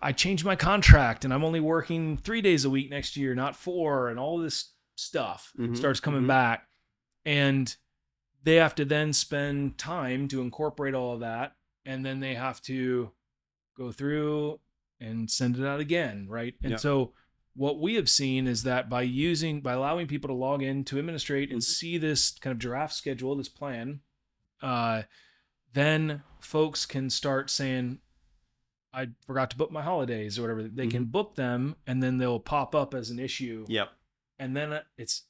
I changed my contract, and I'm only working 3 days a week next year, not 4," and all this stuff starts coming back, and they have to then spend time to incorporate all of that, and then they have to go through and send it out again, right? And so what we have seen is that by allowing people to log in to Administrate and see this kind of draft schedule, this plan, then folks can start saying, I forgot to book my holidays or whatever. They can book them, and then they'll pop up as an issue. Yep. And then it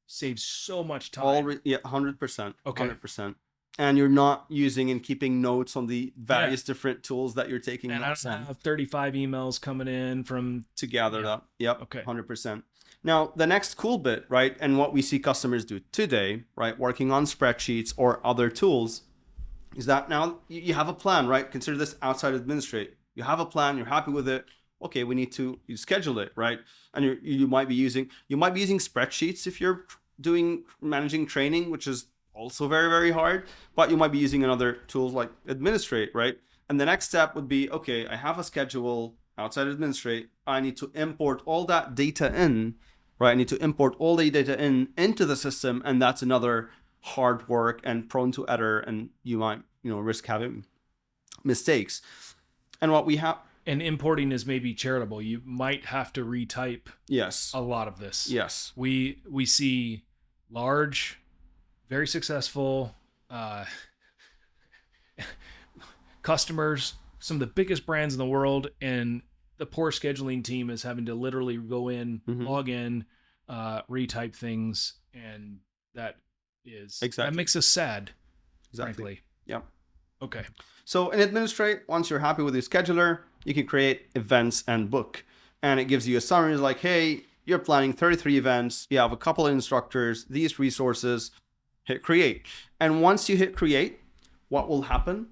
saves so much time. 100%. Okay. 100%. And you're not using and keeping notes on the various different tools that you're taking. And I don't have 35 emails coming in to gather that. Yep. Okay. 100%. Now, the next cool bit, right, and what we see customers do today, right, working on spreadsheets or other tools, is that now you have a plan, right? Consider this outside Administrate. You have a plan. You're happy with it. Okay, we need to schedule it, right? And you might be using spreadsheets if you're managing training, which is also very, very hard, but you might be using another tools like Administrate, right? And the next step would be, okay, I have a schedule outside Administrate. I need to import all that data in, right? I need to import all the data into the system, and that's another hard work and prone to error, and you might, risk having mistakes. And what we have. And importing is maybe charitable. You might have to retype a lot of this. Yes. We see large, very successful customers, some of the biggest brands in the world, and the poor scheduling team is having to literally go in, log in, retype things, and that makes us sad, frankly. Yep. Okay. So in Administrate, once you're happy with your scheduler, you can create events and book. And it gives you a summary like, hey, you're planning 33 events. You have a couple of instructors, these resources, hit create. And once you hit create, what will happen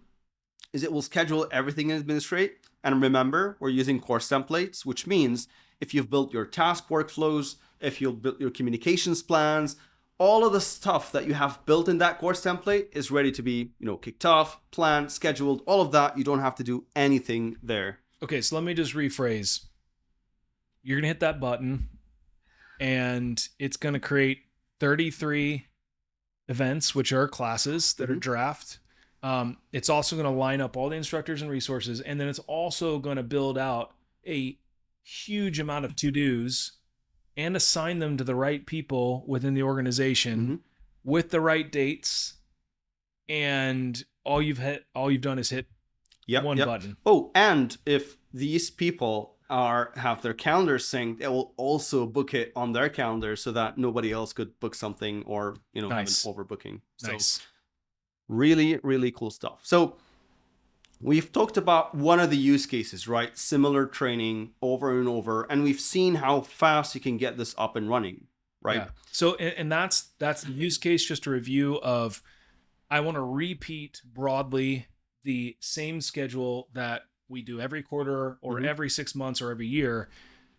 is it will schedule everything in Administrate. And remember, we're using course templates, which means if you've built your task workflows, if you've built your communications plans, all of the stuff that you have built in that course template is ready to be, kicked off, planned, scheduled, all of that. You don't have to do anything there. Okay, so let me just rephrase. You're going to hit that button, and it's going to create 33 events, which are classes that are draft. It's also going to line up all the instructors and resources, and then it's also going to build out a huge amount of to-dos and assign them to the right people within the organization with the right dates. And all you've done is hit one button. Oh, and if these people have their calendar synced, it will also book it on their calendar so that nobody else could book something or have an overbooking. So really, really cool stuff. So we've talked about one of the use cases, right? Similar training over and over, and we've seen how fast you can get this up and running, right? Yeah. So, and that's the use case, just a review of, I want to repeat broadly the same schedule that we do every quarter or every 6 months or every year.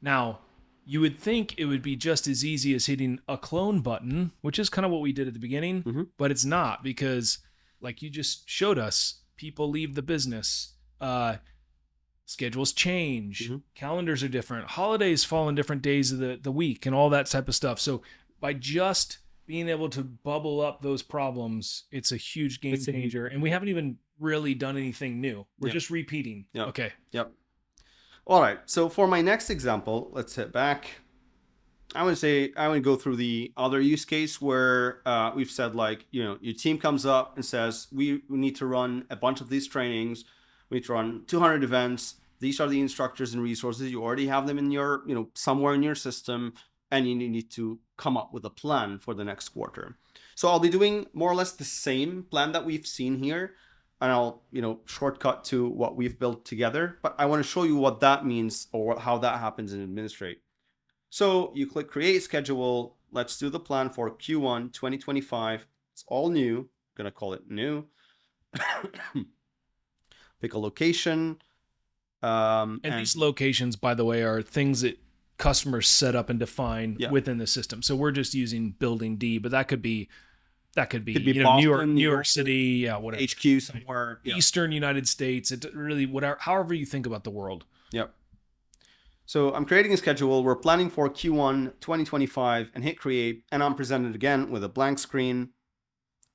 Now, you would think it would be just as easy as hitting a clone button, which is kind of what we did at the beginning, but it's not, because like you just showed us, people leave the business. schedules change, Mhm. calendars are different, holidays fall on different days of the week, and all that type of stuff. So by just being able to bubble up those problems, it's a huge game changer. And we haven't even really done anything new. We're just repeating. Yep. Okay. Yep. All right. So for my next example, let's hit back. I would go through the other use case where we've said, like, your team comes up and says, we need to run a bunch of these trainings. We need to run 200 events. These are the instructors and resources. You already have them in your, somewhere in your system, and you need to come up with a plan for the next quarter. So I'll be doing more or less the same plan that we've seen here, and I'll, shortcut to what we've built together. But I want to show you what that means, or how that happens in Administrate. So you click create schedule. Let's do the plan for Q1 2025. It's all new. I'm going to call it new. Pick a location. And these locations, by the way, are things that customers set up and define within the system. So we're just using building D, but that could be Boston, New York City, whatever. HQ somewhere. Eastern United States. It really, whatever, however you think about the world. Yep. So I'm creating a schedule. We're planning for Q1 2025 and hit create. And I'm presented again with a blank screen.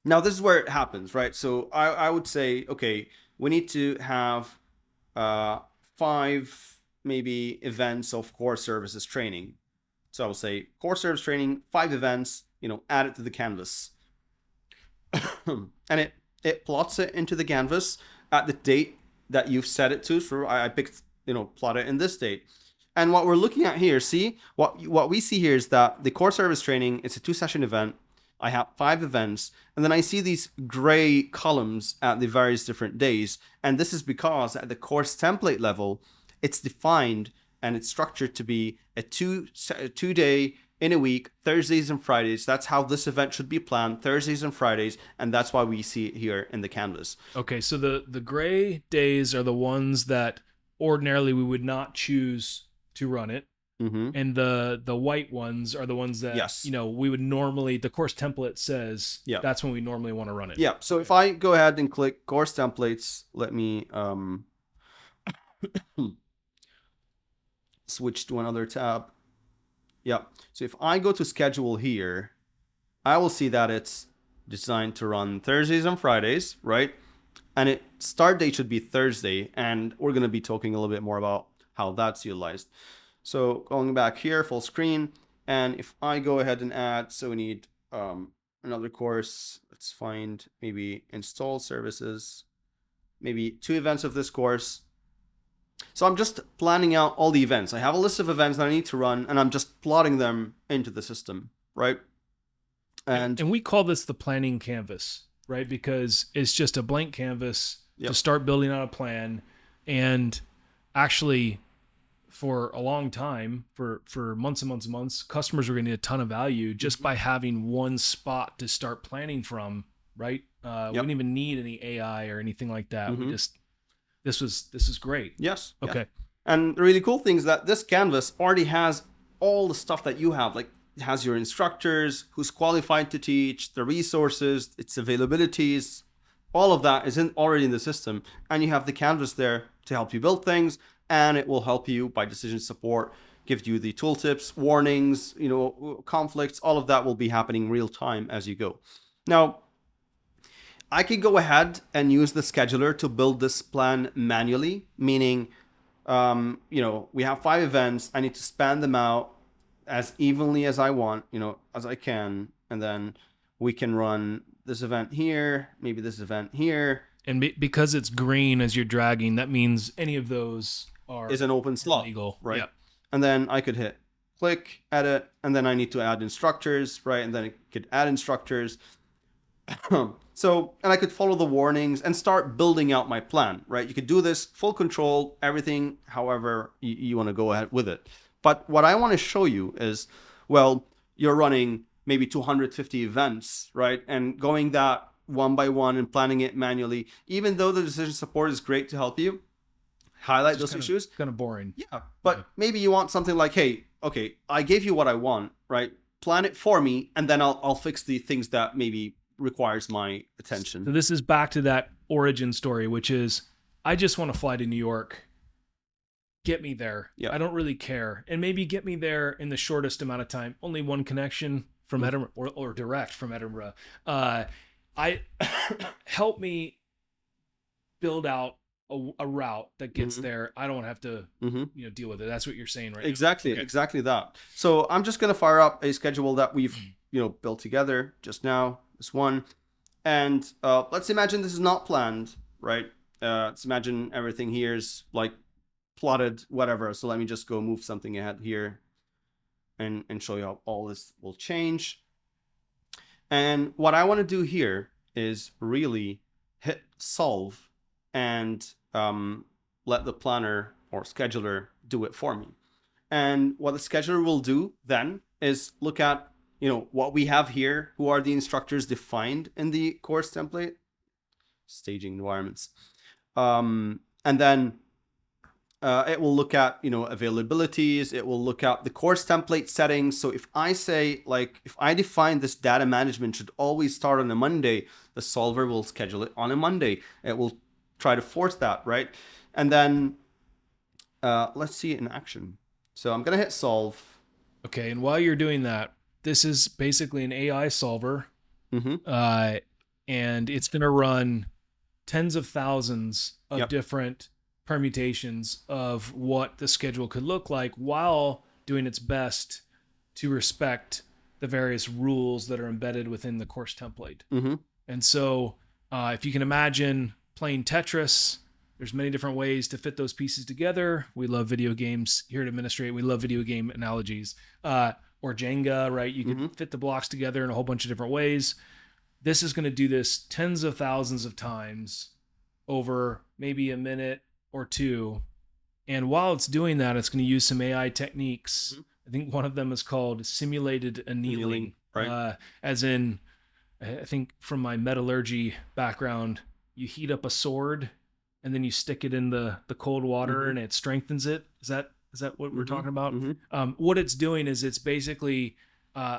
Now this is where it happens, right? So I would say, okay, we need to have 5 maybe events of core services training. So I will say core service training, 5 events, add it to the canvas. And it plots it into the canvas at the date that you've set it to. So I picked, plot it in this date. And what we're looking at here, see, what we see here is that the core service training, it's a 2-session event. I have 5 events, and then I see these gray columns at the various different days. And this is because at the course template level, it's defined and it's structured to be a 2-day in a week, Thursdays and Fridays. That's how this event should be planned, Thursdays and Fridays. And that's why we see it here in the canvas. Okay, so the gray days are the ones that ordinarily we would not choose to run it. Mm-hmm. And the white ones are the ones that, we would normally, the course template says that's when we normally want to run it. Yeah. So if I go ahead and click course templates, let me switch to another tab. Yeah. So if I go to schedule here, I will see that it's designed to run Thursdays and Fridays, right? And its start date should be Thursday. And we're going to be talking a little bit more about how that's utilized. So going back here, full screen. And if I go ahead and add, so we need another course. Let's find maybe install services, maybe 2 events of this course. So I'm just planning out all the events. I have a list of events that I need to run, and I'm just plotting them into the system, right? And we call this the planning canvas, right? Because it's just a blank canvas to start building out a plan. And actually, for a long time, for months and months and months, customers are going to get a ton of value just by having one spot to start planning from, right? We didn't even need any AI or anything like that. We just, this is great. Yes. Okay. Yeah. And the really cool thing is that this canvas already has all the stuff that you have. Like, it has your instructors, who's qualified to teach, the resources, its availabilities, all of that is already in the system. And you have the canvas there to help you build things. And it will help you by decision support, give you the tooltips, warnings, conflicts, all of that will be happening real time as you go. Now, I could go ahead and use the scheduler to build this plan manually, meaning, we have 5 events. I need to span them out as evenly as I want, as I can. And then we can run this event here, maybe this event here. And because it's green as you're dragging, that means any of those is an open slot, legal, right? Yep. And then I could hit click, edit, and then I need to add instructors, right? And then I could add instructors. So, and I could follow the warnings and start building out my plan, right? You could do this full control, everything, however you want to go ahead with it. But what I want to show you is, well, you're running maybe 250 events, right? And going that one by one and planning it manually, even though the decision support is great to help you highlight those issues. Kind of boring. Yeah. But maybe you want something like, hey, okay, I gave you what I want, right? Plan it for me, and then I'll fix the things that maybe requires my attention. So this is back to that origin story, which is, I just want to fly to New York get me there. Yeah. I don't really care. And maybe get me there in the shortest amount of time. Only one connection from Edinburgh or direct from Edinburgh. I help me build out a route that gets there. I don't have to deal with it. That's what you're saying, right? Exactly. Okay. Exactly that. So I'm just going to fire up a schedule that we've built together just now, this one. And let's imagine this is not planned, right? Let's imagine everything here is like plotted, whatever. So let me just go move something ahead here and show you how all this will change. And what I want to do here is really hit solve and let the planner or scheduler do it for me. And what the scheduler will do then is look at what we have here, who are the instructors defined in the course template, staging environments. And then it will look at, availabilities. It will look at the course template settings. So if I say, if I define this data management should always start on a Monday, the solver will schedule it on a Monday. It will try to force that, right? And then let's see it in action. So I'm going to hit solve. Okay. And while you're doing that, this is basically an AI solver. And it's going to run tens of thousands of different permutations of what the schedule could look like while doing its best to respect the various rules that are embedded within the course template. And so if you can imagine playing Tetris, there's many different ways to fit those pieces together. We love video games here at Administrate. We love video game analogies. Or Jenga, right? You can fit the blocks together in a whole bunch of different ways. This is going to do this tens of thousands of times over maybe a minute or two. And while it's doing that, it's going to use some AI techniques. I think one of them is called simulated annealing. Right. As in, I think from my metallurgy background, you heat up a sword and then you stick it in the cold water and it strengthens it. Is that what we're talking about? What it's doing is it's basically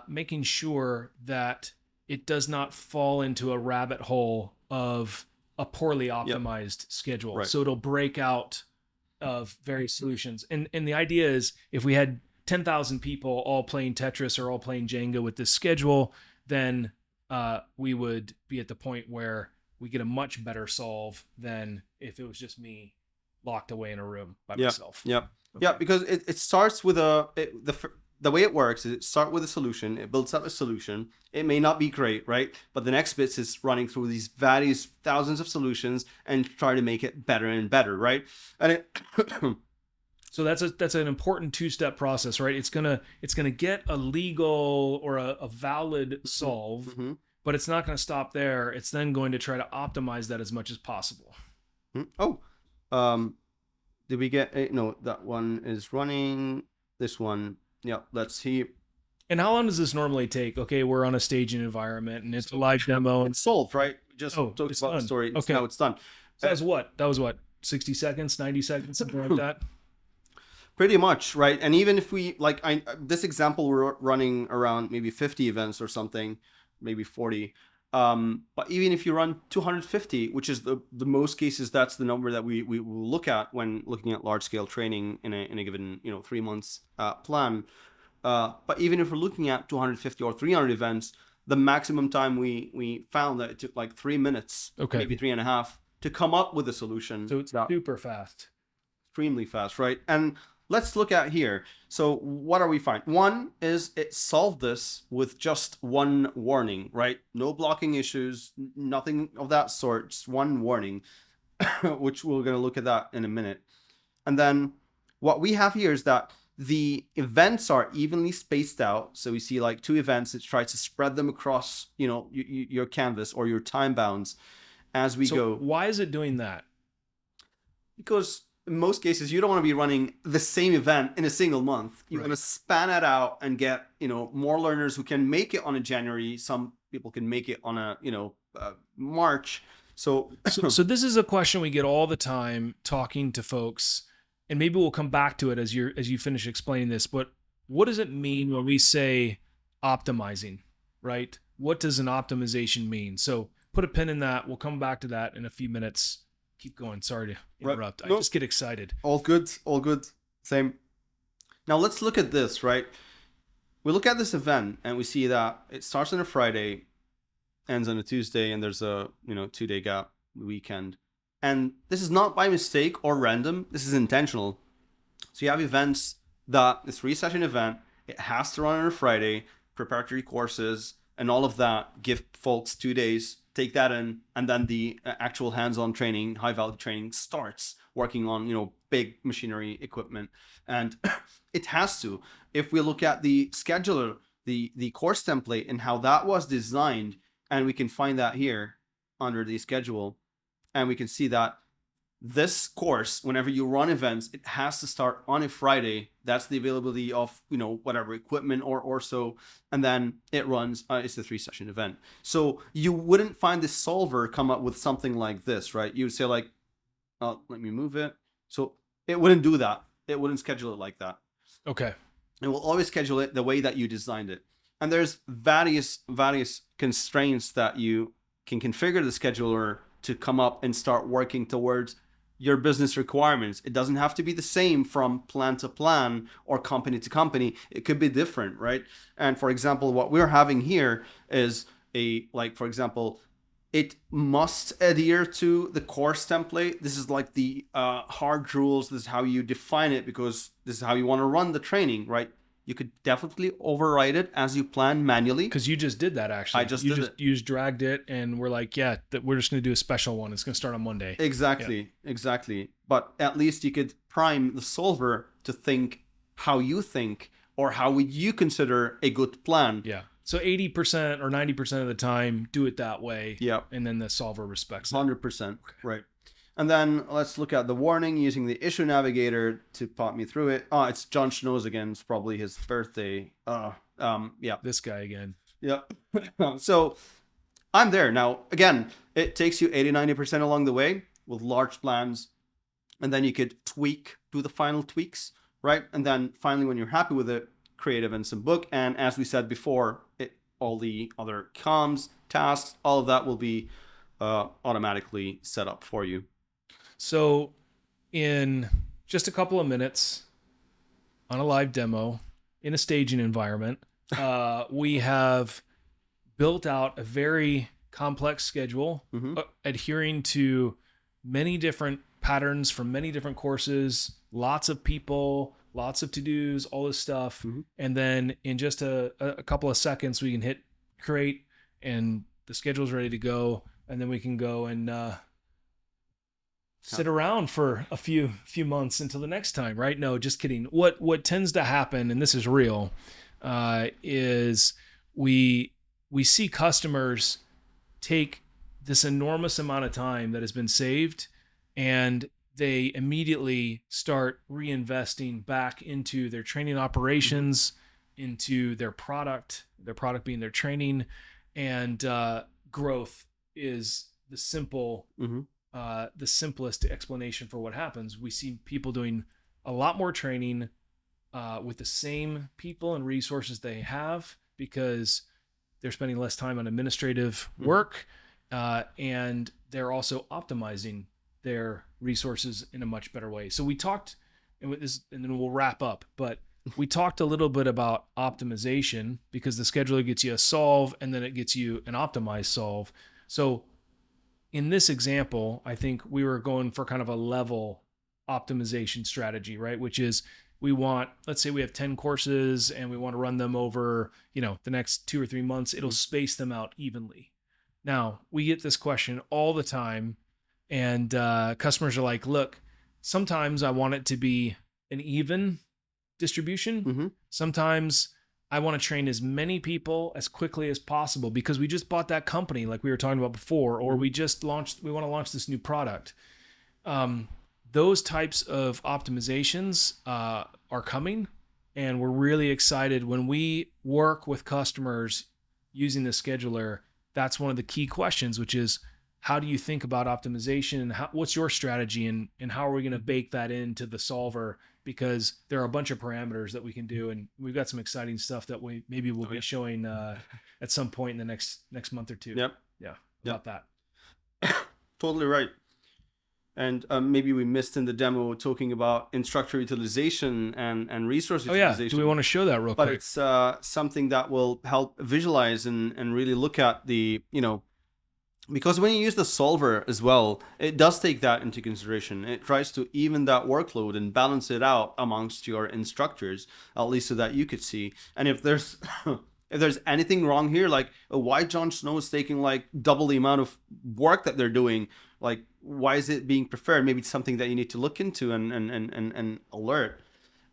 making sure that it does not fall into a rabbit hole of a poorly optimized schedule. Right. So it'll break out of various solutions. And the idea is if we had 10,000 people all playing Tetris or all playing Jenga with this schedule, then we would be at the point where we get a much better solve than if it was just me locked away in a room by myself. Yeah, because it starts with the way it works is it starts with a solution, it builds up a solution. It may not be great, right? But the next bit is running through these various thousands of solutions and try to make it better and better, right? And so that's an important two-step process, right? It's gonna get a legal or a valid solve, but it's not gonna stop there. It's then going to try to optimize that as much as possible. Did we get no, that one is running. This one, let's see. And how long does this normally take? Okay, we're on a staging environment and it's a live demo. It's solved, right? We just talked about done. the story. Okay. Now it's done. So that was what, 60 seconds, 90 seconds, something like that? Pretty much, right? And even if we, this example, we're running around maybe 50 events or something, maybe 40. But even if you run 250, which is the most cases, that's the number that we will look at when looking at large scale training in a given 3 months plan. But even if we're looking at 250 or 300 events, the maximum time we found that it took 3 minutes, maybe 3.5, to come up with a solution. So it's super fast, extremely fast, right? And let's look at here. So what are we finding? One is it solved this with just one warning, right? No blocking issues, nothing of that sort, just one warning, which we're going to look at that in a minute. And then what we have here is that the events are evenly spaced out. So we see 2 events. It tries to spread them across, your canvas or your time bounds as we go. Why is it doing that? Because in most cases, you don't want to be running the same event in a single month. You want to span it out and get, more learners who can make it on a January. Some people can make it on a, March. So this is a question we get all the time talking to folks, and maybe we'll come back to it as you finish explaining this. But what does it mean when we say optimizing, right? What does an optimization mean? So put a pin in that. We'll come back to that in a few minutes. keep going. Sorry to Right. interrupt. I Nope. just get excited. All good. All good. Same. Now let's look at this, right? We look at this event and we see that it starts on a Friday, ends on a Tuesday, and there's a 2-day gap, weekend. And this is not by mistake or random. This is intentional. So you have events that this 3-session event, it has to run on a Friday, preparatory courses and all of that, give folks 2 days, take that in, and then the actual hands-on training, high-value training starts working on, big machinery equipment. And it has to. If we look at the scheduler, the course template and how that was designed, and we can find that here under the schedule, and we can see that this course, whenever you run events, it has to start on a Friday. That's the availability of, whatever equipment or so. And then it runs, it's a 3-session event. So you wouldn't find the solver come up with something like this, right? You would say like, let me move it. So it wouldn't do that. It wouldn't schedule it like that. Okay. It will always schedule it the way that you designed it. And there's various constraints that you can configure the scheduler to come up and start working towards your business requirements. It doesn't have to be the same from plan to plan or company to company. It could be different, right? And for example, what we're having here is for example, it must adhere to the course template. This is like the hard rules. This is how you define it because this is how you want to run the training, right? You could definitely override it as you plan manually. Because you just did that, actually. I just you did just it. You just dragged it, and we're like, yeah, we're just going to do a special one. It's going to start on Monday. Exactly. But at least you could prime the solver to think how you think, or how would you consider a good plan. Yeah. So 80% or 90% of the time, do it that way. Yeah. And then the solver respects it. 100%. Okay. Right. And then let's look at the warning using the issue navigator to pop me through it. Oh, it's John Schnow's again. It's probably his birthday. Yeah. This guy again. Yeah. So I'm there. Now, again, it takes you 80-90% along the way with large plans. And then you could do the final tweaks, right? And then finally, when you're happy with it, create events and book. And as we said before, all the other comms, tasks, all of that will be automatically set up for you. So in just a couple of minutes on a live demo in a staging environment, we have built out a very complex schedule, adhering to many different patterns from many different courses, lots of people, lots of to-dos, all this stuff. And then in just a couple of seconds, we can hit create and the schedule's ready to go. And then we can go and sit around for a few months until the next time, right? No, just kidding. What tends to happen, and this is real, is we see customers take this enormous amount of time that has been saved, and they immediately start reinvesting back into their training operations, into their product being their training, and growth is the simplest explanation for what happens. We see people doing a lot more training with the same people and resources they have because they're spending less time on administrative work, and they're also optimizing their resources in a much better way. So we talked, and then we'll wrap up, but we talked a little bit about optimization because the scheduler gets you a solve and then it gets you an optimized solve. So in this example, I think we were going for kind of a level optimization strategy, right? Which is let's say we have 10 courses and we want to run them over, the next 2 or 3 months. It'll space them out evenly. Now, we get this question all the time, and customers are like, look, sometimes I want it to be an even distribution. Sometimes I want to train as many people as quickly as possible because we just bought that company like we were talking about before, or we want to launch this new product. Those types of optimizations are coming, and we're really excited when we work with customers using the scheduler. That's one of the key questions, which is, how do you think about optimization, and what's your strategy, and how are we going to bake that into the solver? Because there are a bunch of parameters that we can do, and we've got some exciting stuff that we'll be showing at some point in the next month or two. Yep. Yeah. About that. Totally right. And maybe we missed in the demo talking about instructor utilization and resource Oh yeah, utilization. do we want to show that real But quick? it's something that will help visualize and really look at the, because when you use the solver as well, it does take that into consideration. It tries to even that workload and balance it out amongst your instructors, at least so that you could see. And if there's if there's anything wrong here, like why Jon Snow is taking like double the amount of work that they're doing, like why is it being preferred? Maybe it's something that you need to look into and alert.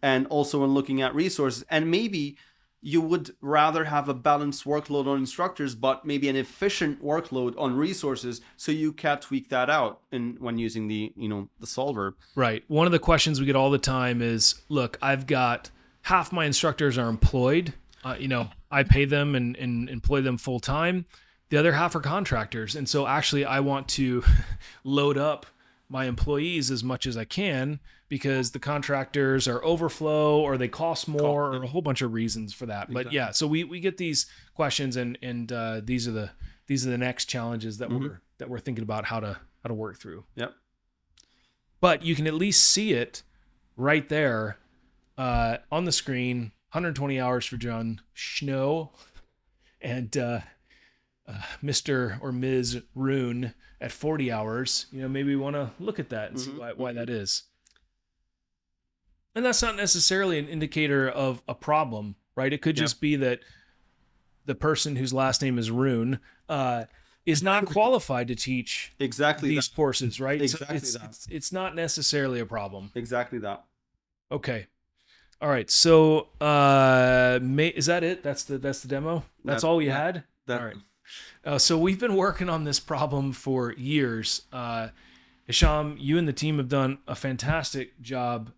And also when looking at resources, and maybe you would rather have a balanced workload on instructors, but maybe an efficient workload on resources, so you can tweak that out when using the solver. Right. One of the questions we get all the time is, look, I've got half my instructors are employed. I pay them and employ them full time. The other half are contractors. And so actually I want to load up my employees as much as I can, because the contractors are overflow or they cost more or a whole bunch of reasons for that. Exactly. But yeah, so we get these questions and these are the next challenges that we're thinking about how to work through. Yep. But you can at least see it right there on the screen. 120 hours for Jon Snow and Mr. or Ms. Rune at 40 hours. Maybe we want to look at that and see why that is. And that's not necessarily an indicator of a problem, right? It could just be that the person whose last name is Rune is not qualified to teach these courses, right? Exactly it's not necessarily a problem. Exactly that. Okay. All right. So is that it? That's the demo? That's all we had? All right. So we've been working on this problem for years. Hisham, you and the team have done a fantastic job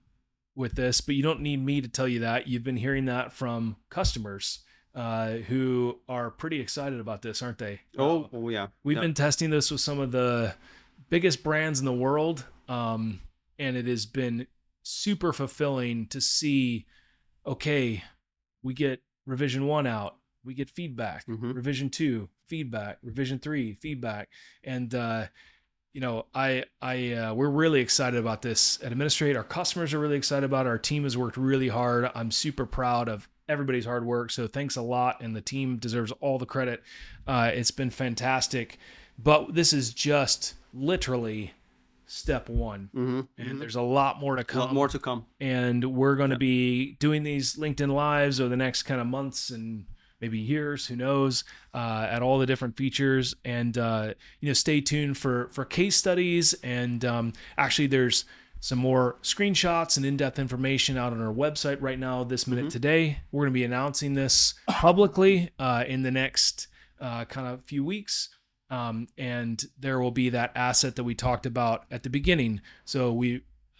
with this, but you don't need me to tell you that. You've been hearing that from customers who are pretty excited about this, aren't they? Oh yeah. We've been testing this with some of the biggest brands in the world, and it has been super fulfilling to see, okay, we get revision 1 out, we get feedback, revision 2, feedback, revision 3, feedback. And, we're really excited about this at Administrate. Our customers are really excited about it. Our team has worked really hard. I'm super proud of everybody's hard work. So thanks a lot. And the team deserves all the credit. It's been fantastic, but this is just literally step 1. And there's a lot more to come. A lot more to come. And we're going to be doing these LinkedIn Lives over the next kind of months and maybe years, who knows, at all the different features. And, stay tuned for case studies. And actually, there's some more screenshots and in-depth information out on our website right now, this minute today. We're going to be announcing this publicly in the next kind of few weeks. And there will be that asset that we talked about at the beginning. So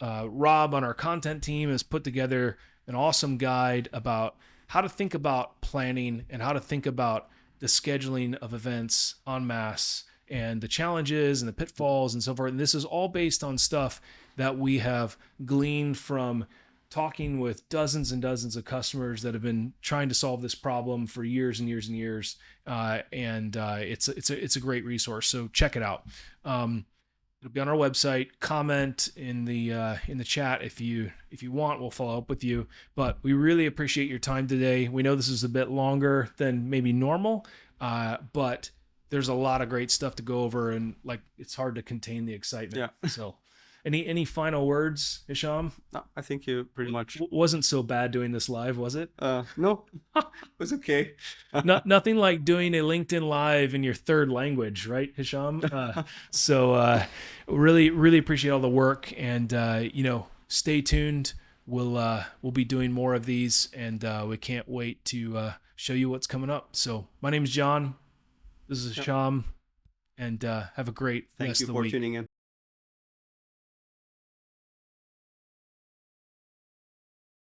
Rob on our content team has put together an awesome guide about how to think about planning and how to think about the scheduling of events en masse and the challenges and the pitfalls and so forth. And this is all based on stuff that we have gleaned from talking with dozens and dozens of customers that have been trying to solve this problem for years and years and years. It's a great resource. So check it out. It'll be on our website. Comment in the chat if you want. We'll follow up with you. But we really appreciate your time today. We know this is a bit longer than maybe normal, but there's a lot of great stuff to go over, and it's hard to contain the excitement. Yeah. So, any final words, Hisham? No, I think you pretty much wasn't so bad doing this live, was it? No, it was okay. Nothing like doing a LinkedIn Live in your third language, right, Hisham? So really appreciate all the work, and stay tuned. We'll be doing more of these, and we can't wait to show you what's coming up. So my name is John. This is Hisham, and have a great rest of the week. Thank you for tuning in.